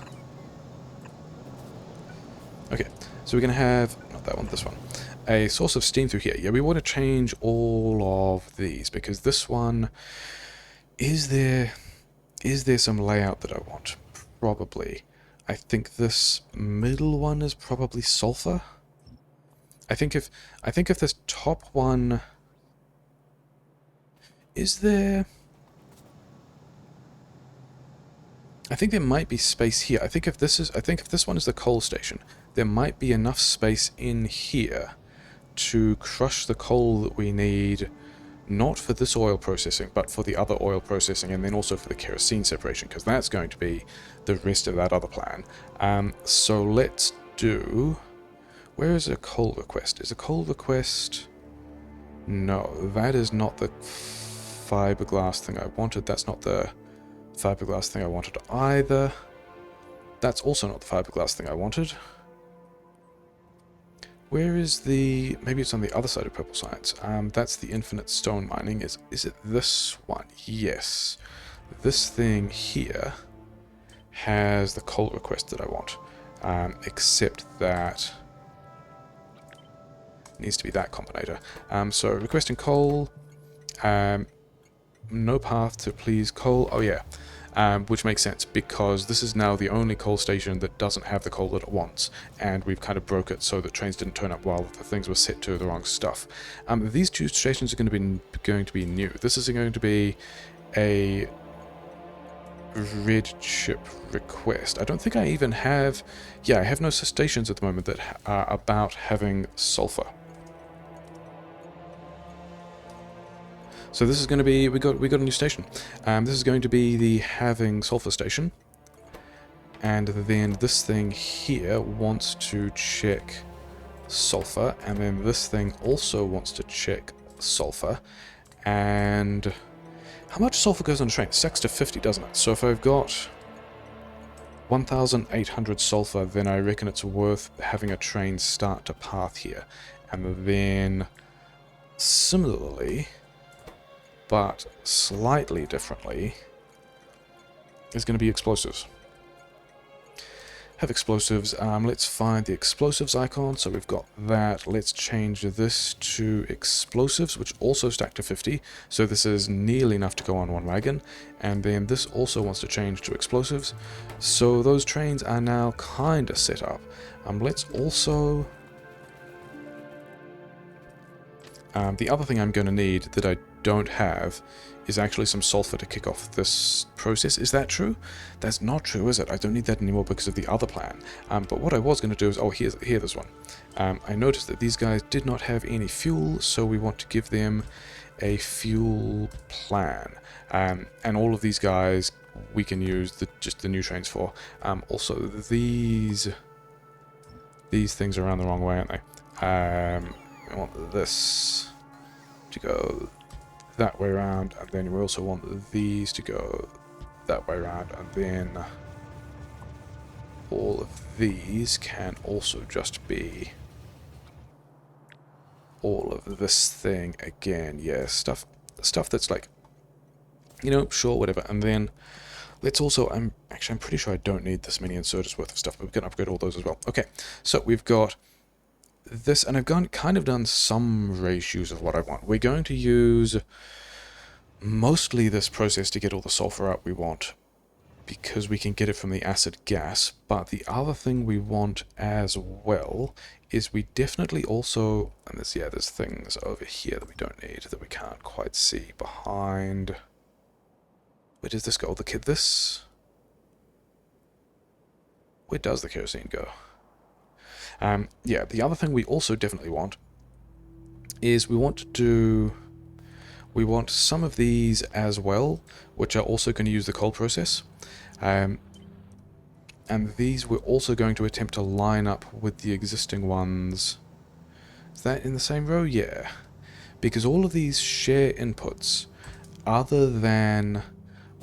Okay, so we're going to have... not that one, this one. A source of steam through here. Yeah, we want to change all of these, because this one... is there some layout that I want? Probably. I think this middle one is probably sulfur. I think if this top one... is there... I think there might be space here. I think if this one is the coal station, there might be enough space in here to crush the coal that we need, not for this oil processing, but for the other oil processing, and then also for the kerosene separation, because that's going to be the rest of that other plan. So let's do... where is a coal request? Is a coal request... no, that is not the fiberglass thing I wanted. That's not the fiberglass thing I wanted either. That's also not the fiberglass thing I wanted. Where is the... maybe it's on the other side of Purple Science. That's the infinite stone mining. Is it this one? Yes. This thing here has the coal request that I want. Except that... it needs to be that combinator. So requesting coal. No path to please coal. Oh yeah. Which makes sense, because this is now the only coal station that doesn't have the coal that it wants, and we've kind of broke it so that trains didn't turn up while the things were set to the wrong stuff. These two stations are going to be new. This is going to be a red chip request. I don't think I even have... yeah, I have no stations at the moment that are about having sulfur. So this is going to be... we got a new station. This is going to be the having sulfur station. And then this thing here wants to check sulfur. And then this thing also wants to check sulfur. And how much sulfur goes on a train? It stacks to 50, doesn't it? So if I've got... 1,800 sulfur, then I reckon it's worth having a train start to path here. And then, similarly, but slightly differently, is going to be explosives. Have explosives. Let's find the explosives icon. So we've got that. Let's change this to explosives, which also stack to 50. So this is nearly enough to go on one wagon. And then this also wants to change to explosives. So those trains are now kind of set up. Let's also... the other thing I'm going to need that I don't have is actually some sulfur to kick off this process. Is that true? That's not true, is it? I don't need that anymore because of the other plan. But what I was going to do is... Oh, here's one. I noticed that these guys did not have any fuel, so we want to give them a fuel plan. And all of these guys we can use just the new trains for. Also, these things are around the wrong way, aren't they? I want this to go that way around, and then we also want these to go that way around, and then all of these can also just be all of this thing again. Yeah, stuff that's like, you know, sure, whatever. And then let's also, I'm pretty sure I don't need this many inserters worth of stuff, but we can upgrade all those as well. Okay, so we've got this, and I've kind of done some ratios of what I want. We're going to use mostly this process to get all the sulfur out we want, because we can get it from the acid gas. But the other thing we want as well is we definitely also, and there's things over here that we don't need, that we can't quite see behind. Where does this go? Where does the kerosene go? Yeah, the other thing we also definitely want is we want some of these as well, which are also going to use the coal process. And these we're also going to attempt to line up with the existing ones. Is that in the same row? Yeah. Because all of these share inputs, other than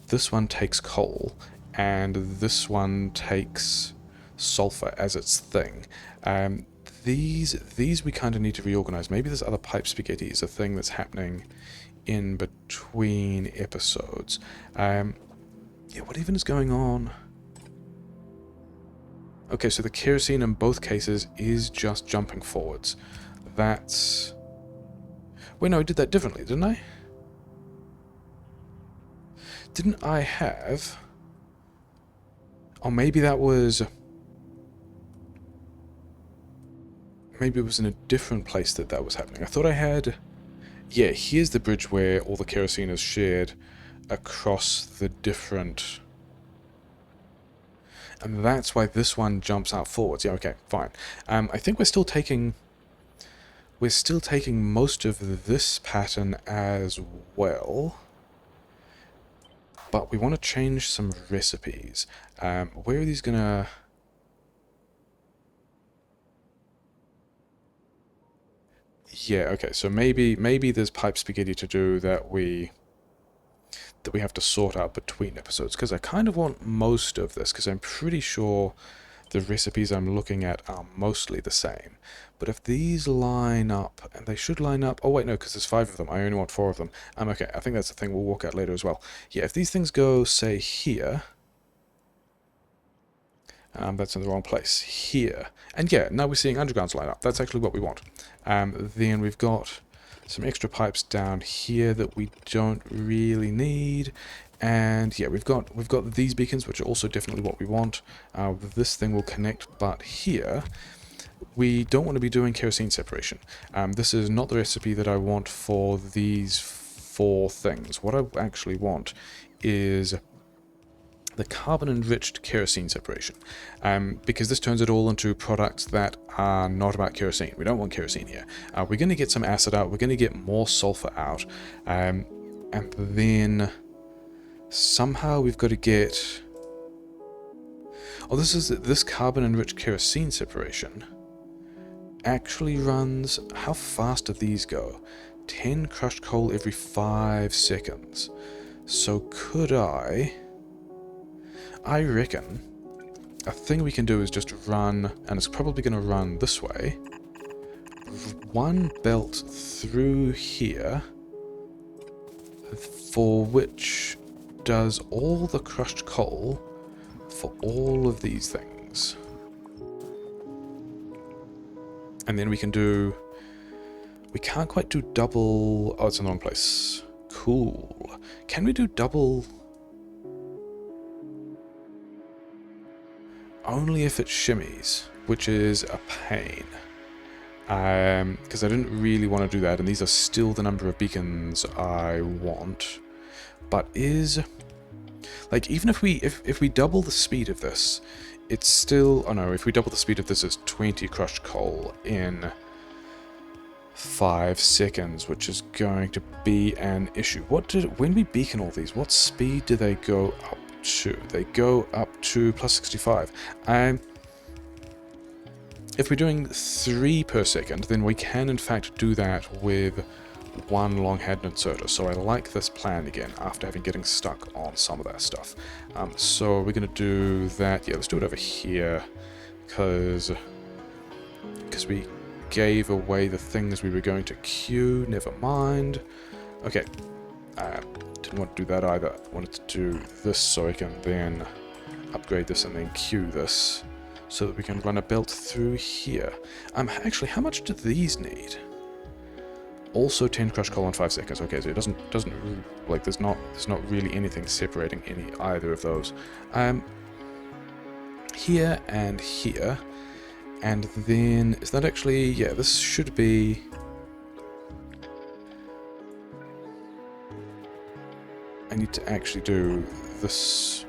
this one takes coal, and this one takes sulfur as its thing. These we kind of need to reorganize. Maybe this other pipe spaghetti is a thing that's happening in between episodes. Yeah, what even is going on? Okay, so the kerosene in both cases is just jumping forwards. That's... Wait, no, I did that differently, didn't I? Didn't I have... Oh, maybe that was... Maybe it was in a different place that was happening. I thought I had... Yeah, here's the bridge where all the kerosene is shared across the different... And that's why this one jumps out forwards. Yeah, okay, fine. I think we're still taking most of this pattern as well. But we want to change some recipes. Where are these gonna... Yeah, okay, so maybe there's pipe spaghetti to do that we have to sort out between episodes, because I kind of want most of this, because I'm pretty sure the recipes I'm looking at are mostly the same. But if these line up, and they should line up... Oh, wait, no, because there's 5 of them. I only want 4 of them. Okay, I think that's the thing we'll walk out later as well. Yeah, if these things go, say, here... that's in the wrong place. Here. And yeah, now we're seeing undergrounds line up. That's actually what we want. Then we've got some extra pipes down here that we don't really need. And yeah, we've got these beacons, which are also definitely what we want. This thing will connect, but here we don't want to be doing kerosene separation. This is not the recipe that I want for these 4 things. What I actually want is the carbon-enriched kerosene separation, because this turns it all into products that are not about kerosene. We don't want kerosene here. We're going to get some acid out, we're going to get more sulfur out, and then somehow we've got to get... Oh, this carbon-enriched kerosene separation actually runs... How fast do these go? 10 crushed coal every 5 seconds. So could I reckon a thing we can do is just run, and it's probably going to run this way. One belt through here, for which does all the crushed coal for all of these things. And then we can do... We can't quite do double... Oh, it's in the wrong place. Cool. Can we do double... Only if it shimmies, which is a pain. Because I didn't really want to do that, and these are still the number of beacons I want. But is... Like, even if we double the speed of this, it's still... Oh no, if we double the speed of this, it's 20 crushed coal in 5 seconds, which is going to be an issue. When we beacon all these, what speed do they go up to? They go up to plus 65. If we're doing 3 per second, then we can in fact do that with one long-head inserter. So I like this plan again after getting stuck on some of that stuff. So we're going to do that. Yeah, let's do it over here because we gave away the things we were going to queue. Never mind. Okay. Didn't want to do that either. I wanted to do this so I can then upgrade this and then queue this so that we can run a belt through here. Actually, how much do these need? Also 10 crushed coal in 5 seconds. Okay, so it doesn't like there's not really anything separating either of those. Here and here, and then is that actually... Yeah, this should be... I need to actually do this,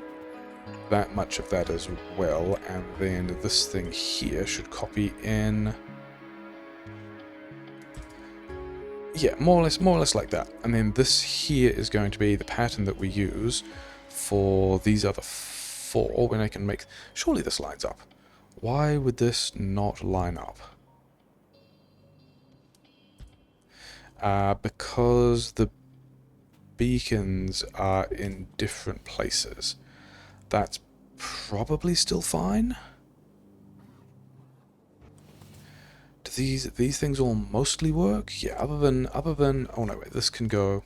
that much of that as well, and then this thing here should copy in. Yeah, more or less like that. And then this here is going to be the pattern that we use for these other 4, when I can make... Surely this lines up. Why would this not line up? Because the beacons are in different places. That's probably still fine. Do these things all mostly work? Yeah, other than oh no, wait, this can go,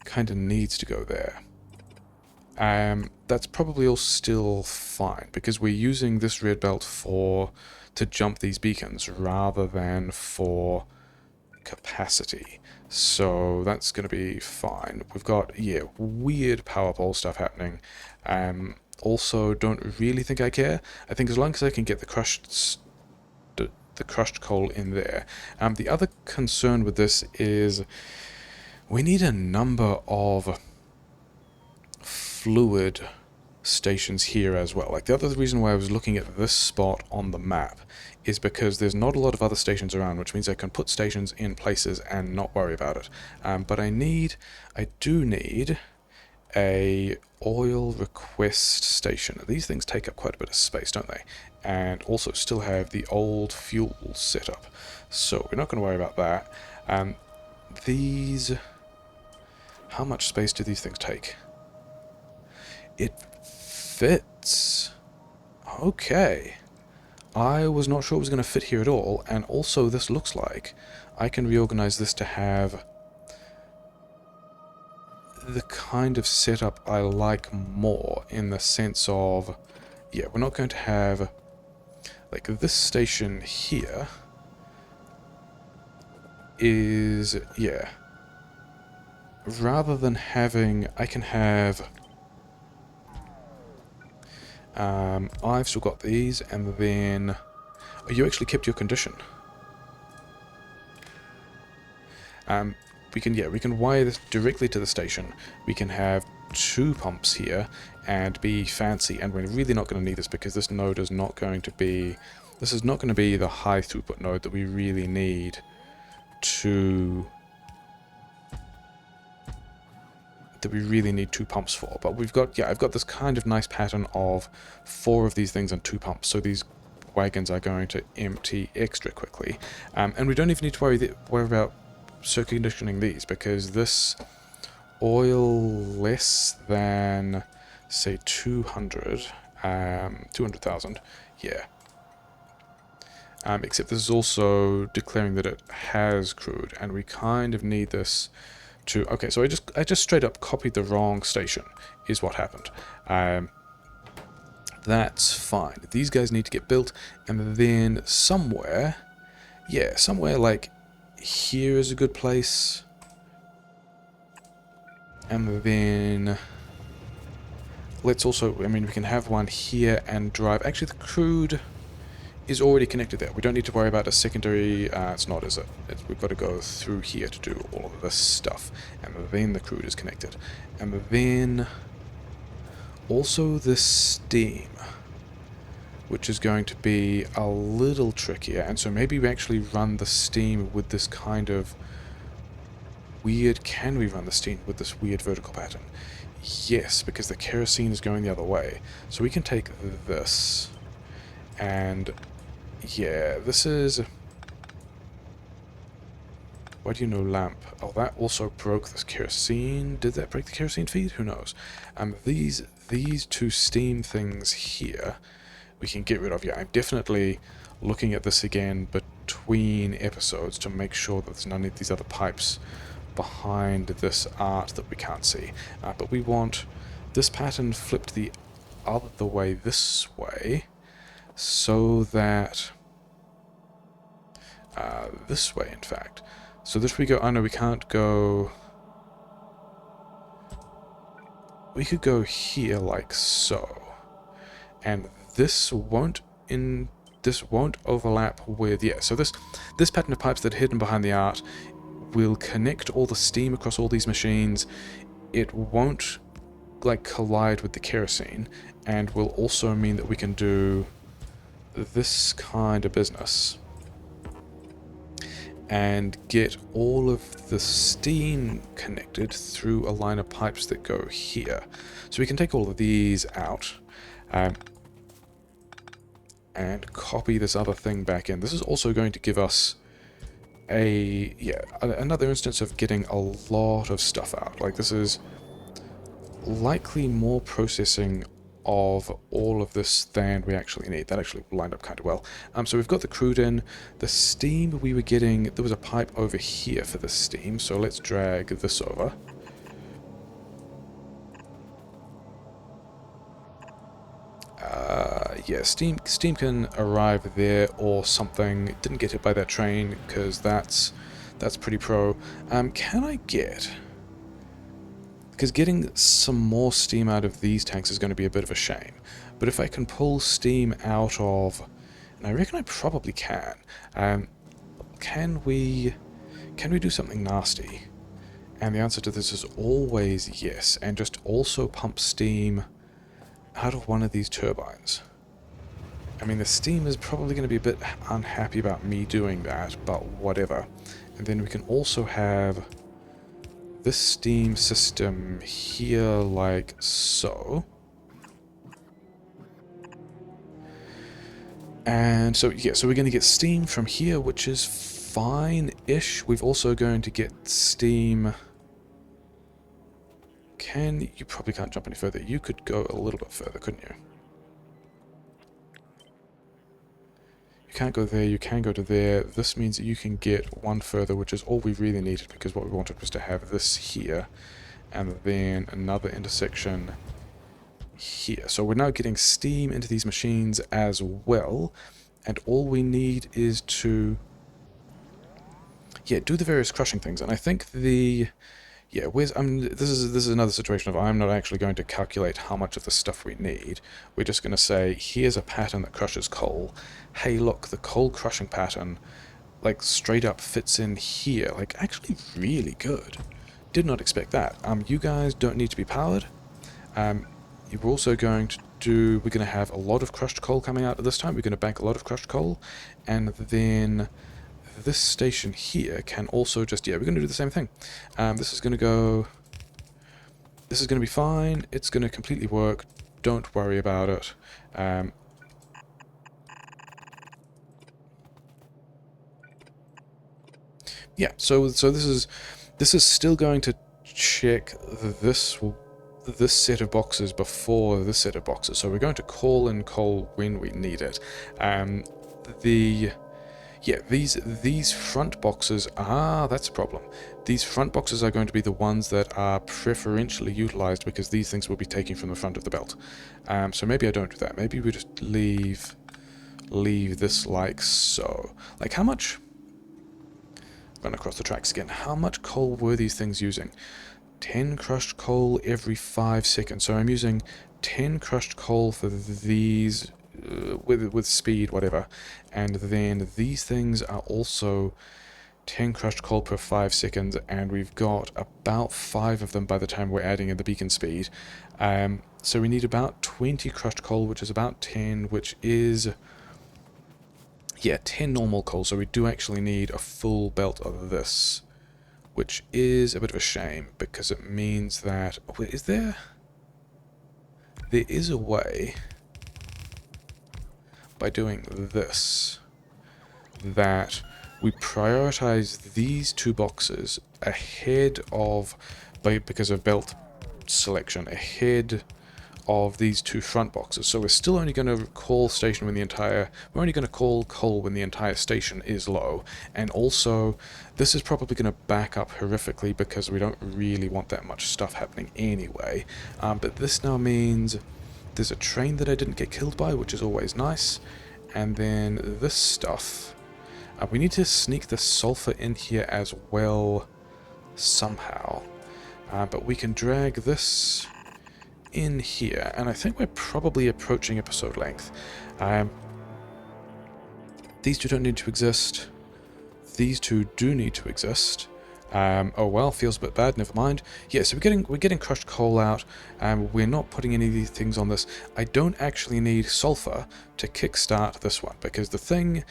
kind of needs to go there. That's probably all still fine because we're using this red belt to jump these beacons rather than for capacity. So that's going to be fine. We've got, yeah, weird power pole stuff happening. Also, don't really think I care. I think as long as I can get the crushed coal in there. The other concern with this is we need a number of fluid stations here as well. Like, the other reason why I was looking at this spot on the map is because there's not a lot of other stations around, which means I can put stations in places and not worry about it. But I do need a oil request station. These things take up quite a bit of space, don't they? And also still have the old fuel set up. So we're not going to worry about that. How much space do these things take? It fits. Okay. I was not sure it was going to fit here at all, and also this looks like I can reorganize this to have the kind of setup I like more, in the sense of, yeah, we're not going to have, like, this station here is, yeah, rather than having, I can have, I've still got these, and then, oh, you actually kept your condition. We can wire this directly to the station. We can have 2 pumps here and be fancy, and we're really not going to need this because this node is not going to be, this is not going to be the high throughput node that we really need to, that we really need 2 pumps for. But we've got, yeah, I've got this kind of nice pattern of 4 of these things and 2 pumps, so these wagons are going to empty extra quickly. And we don't even need to worry about circuit conditioning these, because this oil less than, say, 200, 200,000. Yeah. Except this is also declaring that it has crude, and we kind of need this to... Okay, so I just straight up copied the wrong station, is what happened. That's fine. These guys need to get built, and then somewhere... Yeah, somewhere like here is a good place. And then... Let's also... I mean, we can have one here and drive... Actually, the crude is already connected there. We don't need to worry about a secondary... it's not, is it? We've got to go through here to do all of this stuff. And then the crude is connected. And then... Also the steam, which is going to be a little trickier. And so maybe we actually run the steam with this kind of weird... Can we run the steam with this weird vertical pattern? Yes, because the kerosene is going the other way. So we can take this, and yeah, this is... Why do you know lamp? Oh, that also broke this kerosene. Did that break the kerosene feed? Who knows? These two steam things here, we can get rid of. Yeah, I'm definitely looking at this again between episodes to make sure that there's none of these other pipes behind this art that we can't see. But we want this pattern flipped the other way, this way, so that... this way, in fact. So this we go... Oh no, we can't go... We could go here like so. And this won't overlap with... Yeah, so this pattern of pipes that are hidden behind the art will connect all the steam across all these machines. It won't like collide with the kerosene, and will also mean that we can do this kind of business and get all of the steam connected through a line of pipes that go here. So we can take all of these out and copy this other thing back in. This is also going to give us another instance of getting a lot of stuff out. Like, this is likely more processing of all of this than we actually need. That actually lined up kind of well. So we've got the crude in. The steam we were getting, there was a pipe over here for the steam, so let's drag this over. Yeah, steam can arrive there or something. Didn't get hit by that train because that's pretty pro. Can I get... Because getting some more steam out of these tanks is going to be a bit of a shame. But if I can pull steam out of... And I reckon I probably can. Can we do something nasty? And the answer to this is always yes. And just also pump steam out of one of these turbines. I mean, the steam is probably going to be a bit unhappy about me doing that, but whatever. And then we can also have this steam system here like so. And so, yeah, so we're going to get steam from here, which is fine-ish. We're also going to get steam... You probably can't jump any further. You could go a little bit further, couldn't you? You can't go there, you can go to there. This means that you can get one further, which is all we really needed, because what we wanted was to have this here, and then another intersection here. So we're now getting steam into these machines as well, and all we need is to... Yeah, do the various crushing things, and I think the... Yeah, this is another situation of I'm not actually going to calculate how much of the stuff we need. We're just going to say, here's a pattern that crushes coal. Hey, look, the coal crushing pattern, like, straight up fits in here. Like, actually really good. Did not expect that. You guys don't need to be powered. You're also going to do... We're going to have a lot of crushed coal coming out at this time. We're going to bank a lot of crushed coal. And then... this station here can also just... Yeah, we're going to do the same thing. This is going to go... This is going to be fine. It's going to completely work. Don't worry about it. Yeah, so this is still going to check this this set of boxes before this set of boxes, so we're going to call in coal when we need it. These front boxes, that's a problem. These front boxes are going to be the ones that are preferentially utilized because these things will be taking from the front of the belt. So maybe I don't do that. Maybe we just leave this like so. Like how much? Run across the tracks again. How much coal were these things using? 10 crushed coal every 5 seconds. So I'm using 10 crushed coal for these with speed, whatever. And then these things are also 10 crushed coal per 5 seconds, and we've got about 5 of them by the time we're adding in the beacon speed. So we need about 20 crushed coal, which is about 10, which is... yeah, 10 normal coal, so we do actually need a full belt of this. Which is a bit of a shame, because it means that... wait, is there... there is a way... by doing this, that we prioritize these two boxes ahead of... because of belt selection, ahead of these two front boxes. So we're still only going to call station when the entire... we're only going to call coal when the entire station is low. And also, this is probably going to back up horrifically because we don't really want that much stuff happening anyway. But this now means there's a train that I didn't get killed by, which is always nice. And then this stuff... we need to sneak the sulfur in here as well somehow. But we can drag this in here, and I think we're probably approaching episode length. These two don't need to exist. These two do need to exist. Oh well, feels a bit bad, never mind. Yeah, so we're getting crushed coal out, and we're not putting any of these things on this. I don't actually need sulfur to kickstart this one, because the thing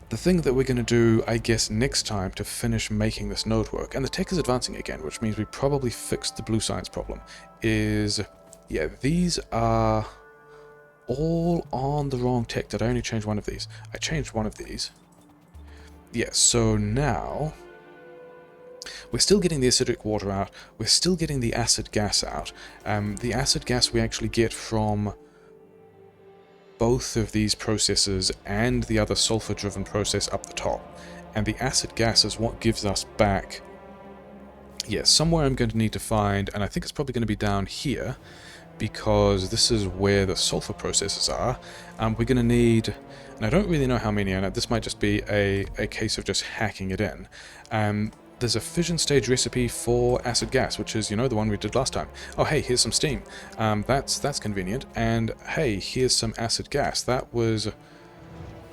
that we're going to do, I guess, next time to finish making this node work, and the tech is advancing again, which means we probably fixed the blue science problem, is... yeah, these are all on the wrong tech. Did I only change one of these? I changed one of these. Yeah, so now... we're still getting the acidic water out. We're still getting the acid gas out. The acid gas we actually get from both of these processes and the other sulfur-driven process up the top. And the acid gas is what gives us back... yeah, somewhere I'm going to need to find, and I think it's probably going to be down here, because this is where the sulfur processes are. We're going to need, and I don't really know how many, and this might just be a case of just hacking it in. There's a fission stage recipe for acid gas, which is, you know, the one we did last time. Oh, hey, here's some steam. That's convenient. And hey, here's some acid gas. That was,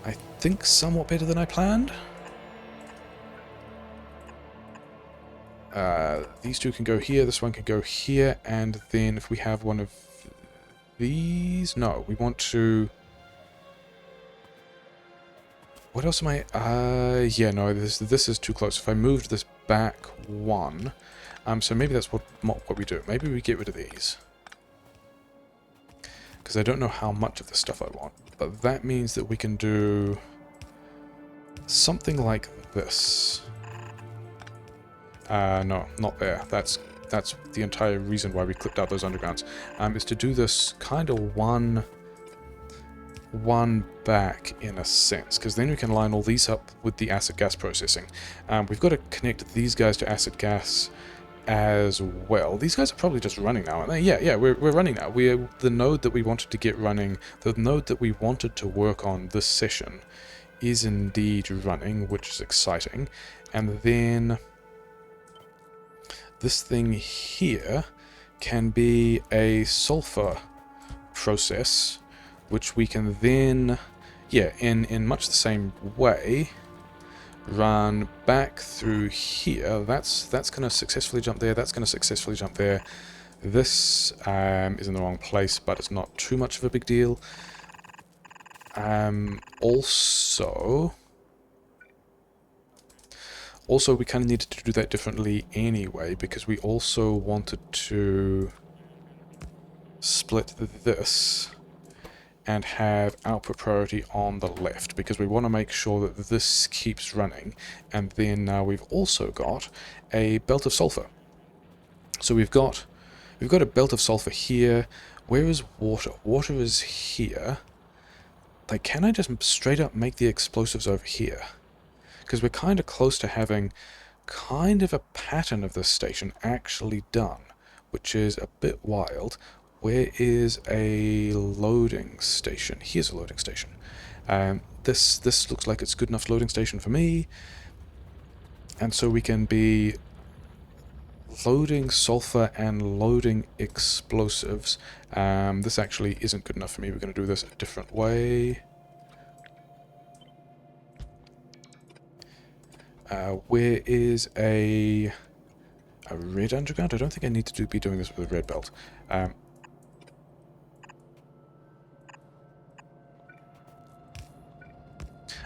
I think, somewhat better than I planned. These two can go here, this one can go here, and then if we have one of these... no, we want to... what else am I... yeah, no, this is too close. If I moved this back one... so maybe that's what we do. Maybe we get rid of these. Because I don't know how much of the stuff I want. But that means that we can do... something like this. No, not there. That's the entire reason why we clipped out those undergrounds. Is to do this kind of one back in a sense, because then we can line all these up with the acid gas processing. We've got to connect these guys to acid gas as well. These guys are probably just running now, aren't they? Yeah, we're running now. We're the node that we wanted to get running, the node that we wanted to work on this session is indeed running, which is exciting. And then this thing here can be a sulfur process, which we can then, yeah, in much the same way, run back through here. That's going to successfully jump there. That's going to successfully jump there. This is in the wrong place, but it's not too much of a big deal. Also, we kind of needed to do that differently anyway, because we also wanted to split this and have output priority on the left, because we want to make sure that this keeps running. And then now we've also got a belt of sulfur. So we've got we've got a belt of sulfur here. Where is water? Water is here. Like, can I just straight up make the explosives over here? Because we're kind of close to having kind of a pattern of this station actually done, which is a bit wild. Where is a loading station? Here's a loading station. This looks like it's good enough loading station for me. And so we can be loading sulfur and loading explosives. This actually isn't good enough for me. We're going to do this a different way. Where is a red underground? I don't think I need to be doing this with a red belt.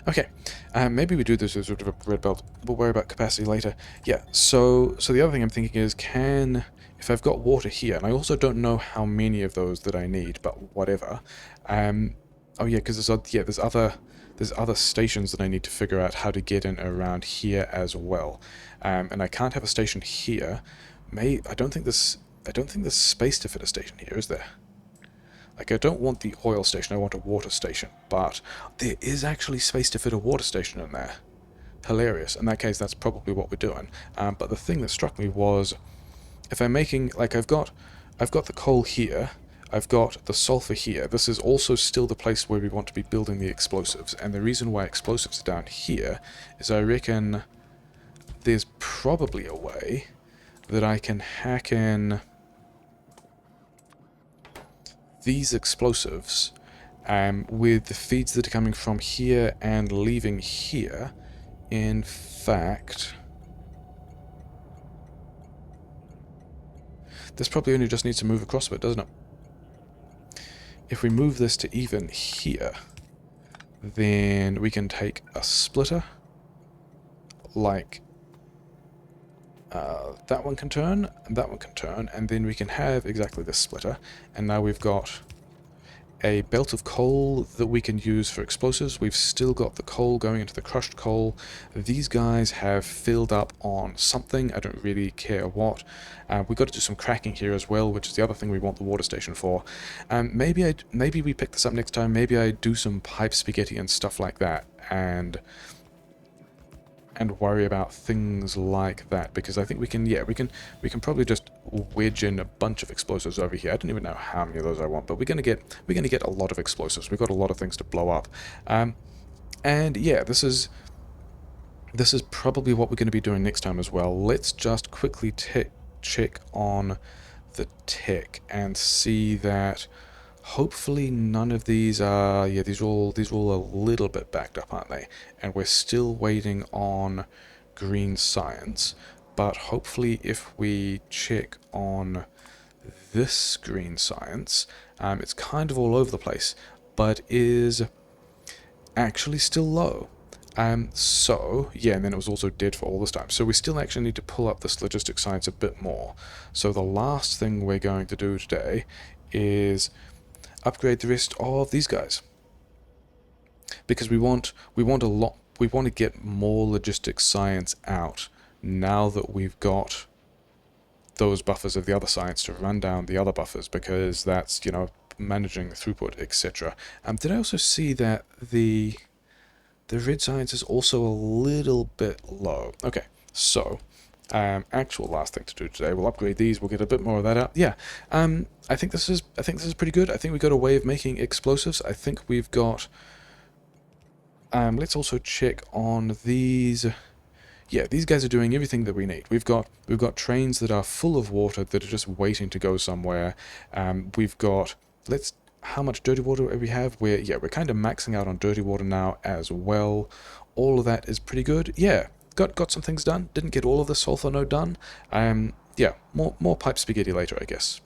Okay, maybe we do this as sort of a red belt. We'll worry about capacity later. Yeah, so the other thing I'm thinking is, if I've got water here, and I also don't know how many of those that I need, but whatever. Oh yeah, because there's other stations that I need to figure out how to get in around here as well. And I can't have a station here. I don't think there's space to fit a station here, is there? Like, I don't want the oil station, I want a water station, but there is actually space to fit a water station in there. Hilarious. In that case, that's probably what we're doing. But the thing that struck me was, if I'm making, like, I've got the coal here, I've got the sulfur here. This is also still the place where we want to be building the explosives, and the reason why explosives are down here is I reckon there's probably a way that I can hack in these explosives with the feeds that are coming from here and leaving here. In fact, this probably only just needs to move across a bit, doesn't it? If we move this to even here, then we can take a splitter, like that one can turn, and that one can turn, and then we can have exactly this splitter, and now we've got a belt of coal that we can use for explosives. We've still got the coal going into the crushed coal. These guys have filled up on something, I don't really care what. We've got to do some cracking here as well, which is the other thing we want the water station for. Maybe we pick this up next time. Maybe I do some pipe spaghetti and stuff like that, and worry about things like that, because I think we can probably just wedge in a bunch of explosives over here. I don't even know how many of those I want, but we're gonna get a lot of explosives. We've got a lot of things to blow up, and yeah, this is probably what we're going to be doing next time as well. Let's just quickly check on the tech and see that hopefully none of these are, yeah, these are all a little bit backed up, aren't they? And we're still waiting on green science, but hopefully if we check on this green science, it's kind of all over the place, but is actually still low. So, yeah, and then it was also dead for all this time. So we still actually need to pull up this logistic science a bit more. So the last thing we're going to do today is upgrade the rest of these guys, because we want to get more logistic science out now that we've got those buffers of the other science to run down the other buffers, because that's, you know, managing the throughput, etc. Did I also see that the red science is also a little bit low? Okay, so actual last thing to do today, we'll upgrade these, we'll get a bit more of that out. Yeah, I think this is pretty good. I think we've got a way of making explosives. I think we've got let's also check on these. Yeah, these guys are doing everything that we need. We've got trains that are full of water that are just waiting to go somewhere. We've got, how much dirty water do we have? We're kind of maxing out on dirty water now as well. All of that is pretty good. Yeah, got some things done. Didn't get all of the sulfur node done. Yeah, more pipe spaghetti later, I guess.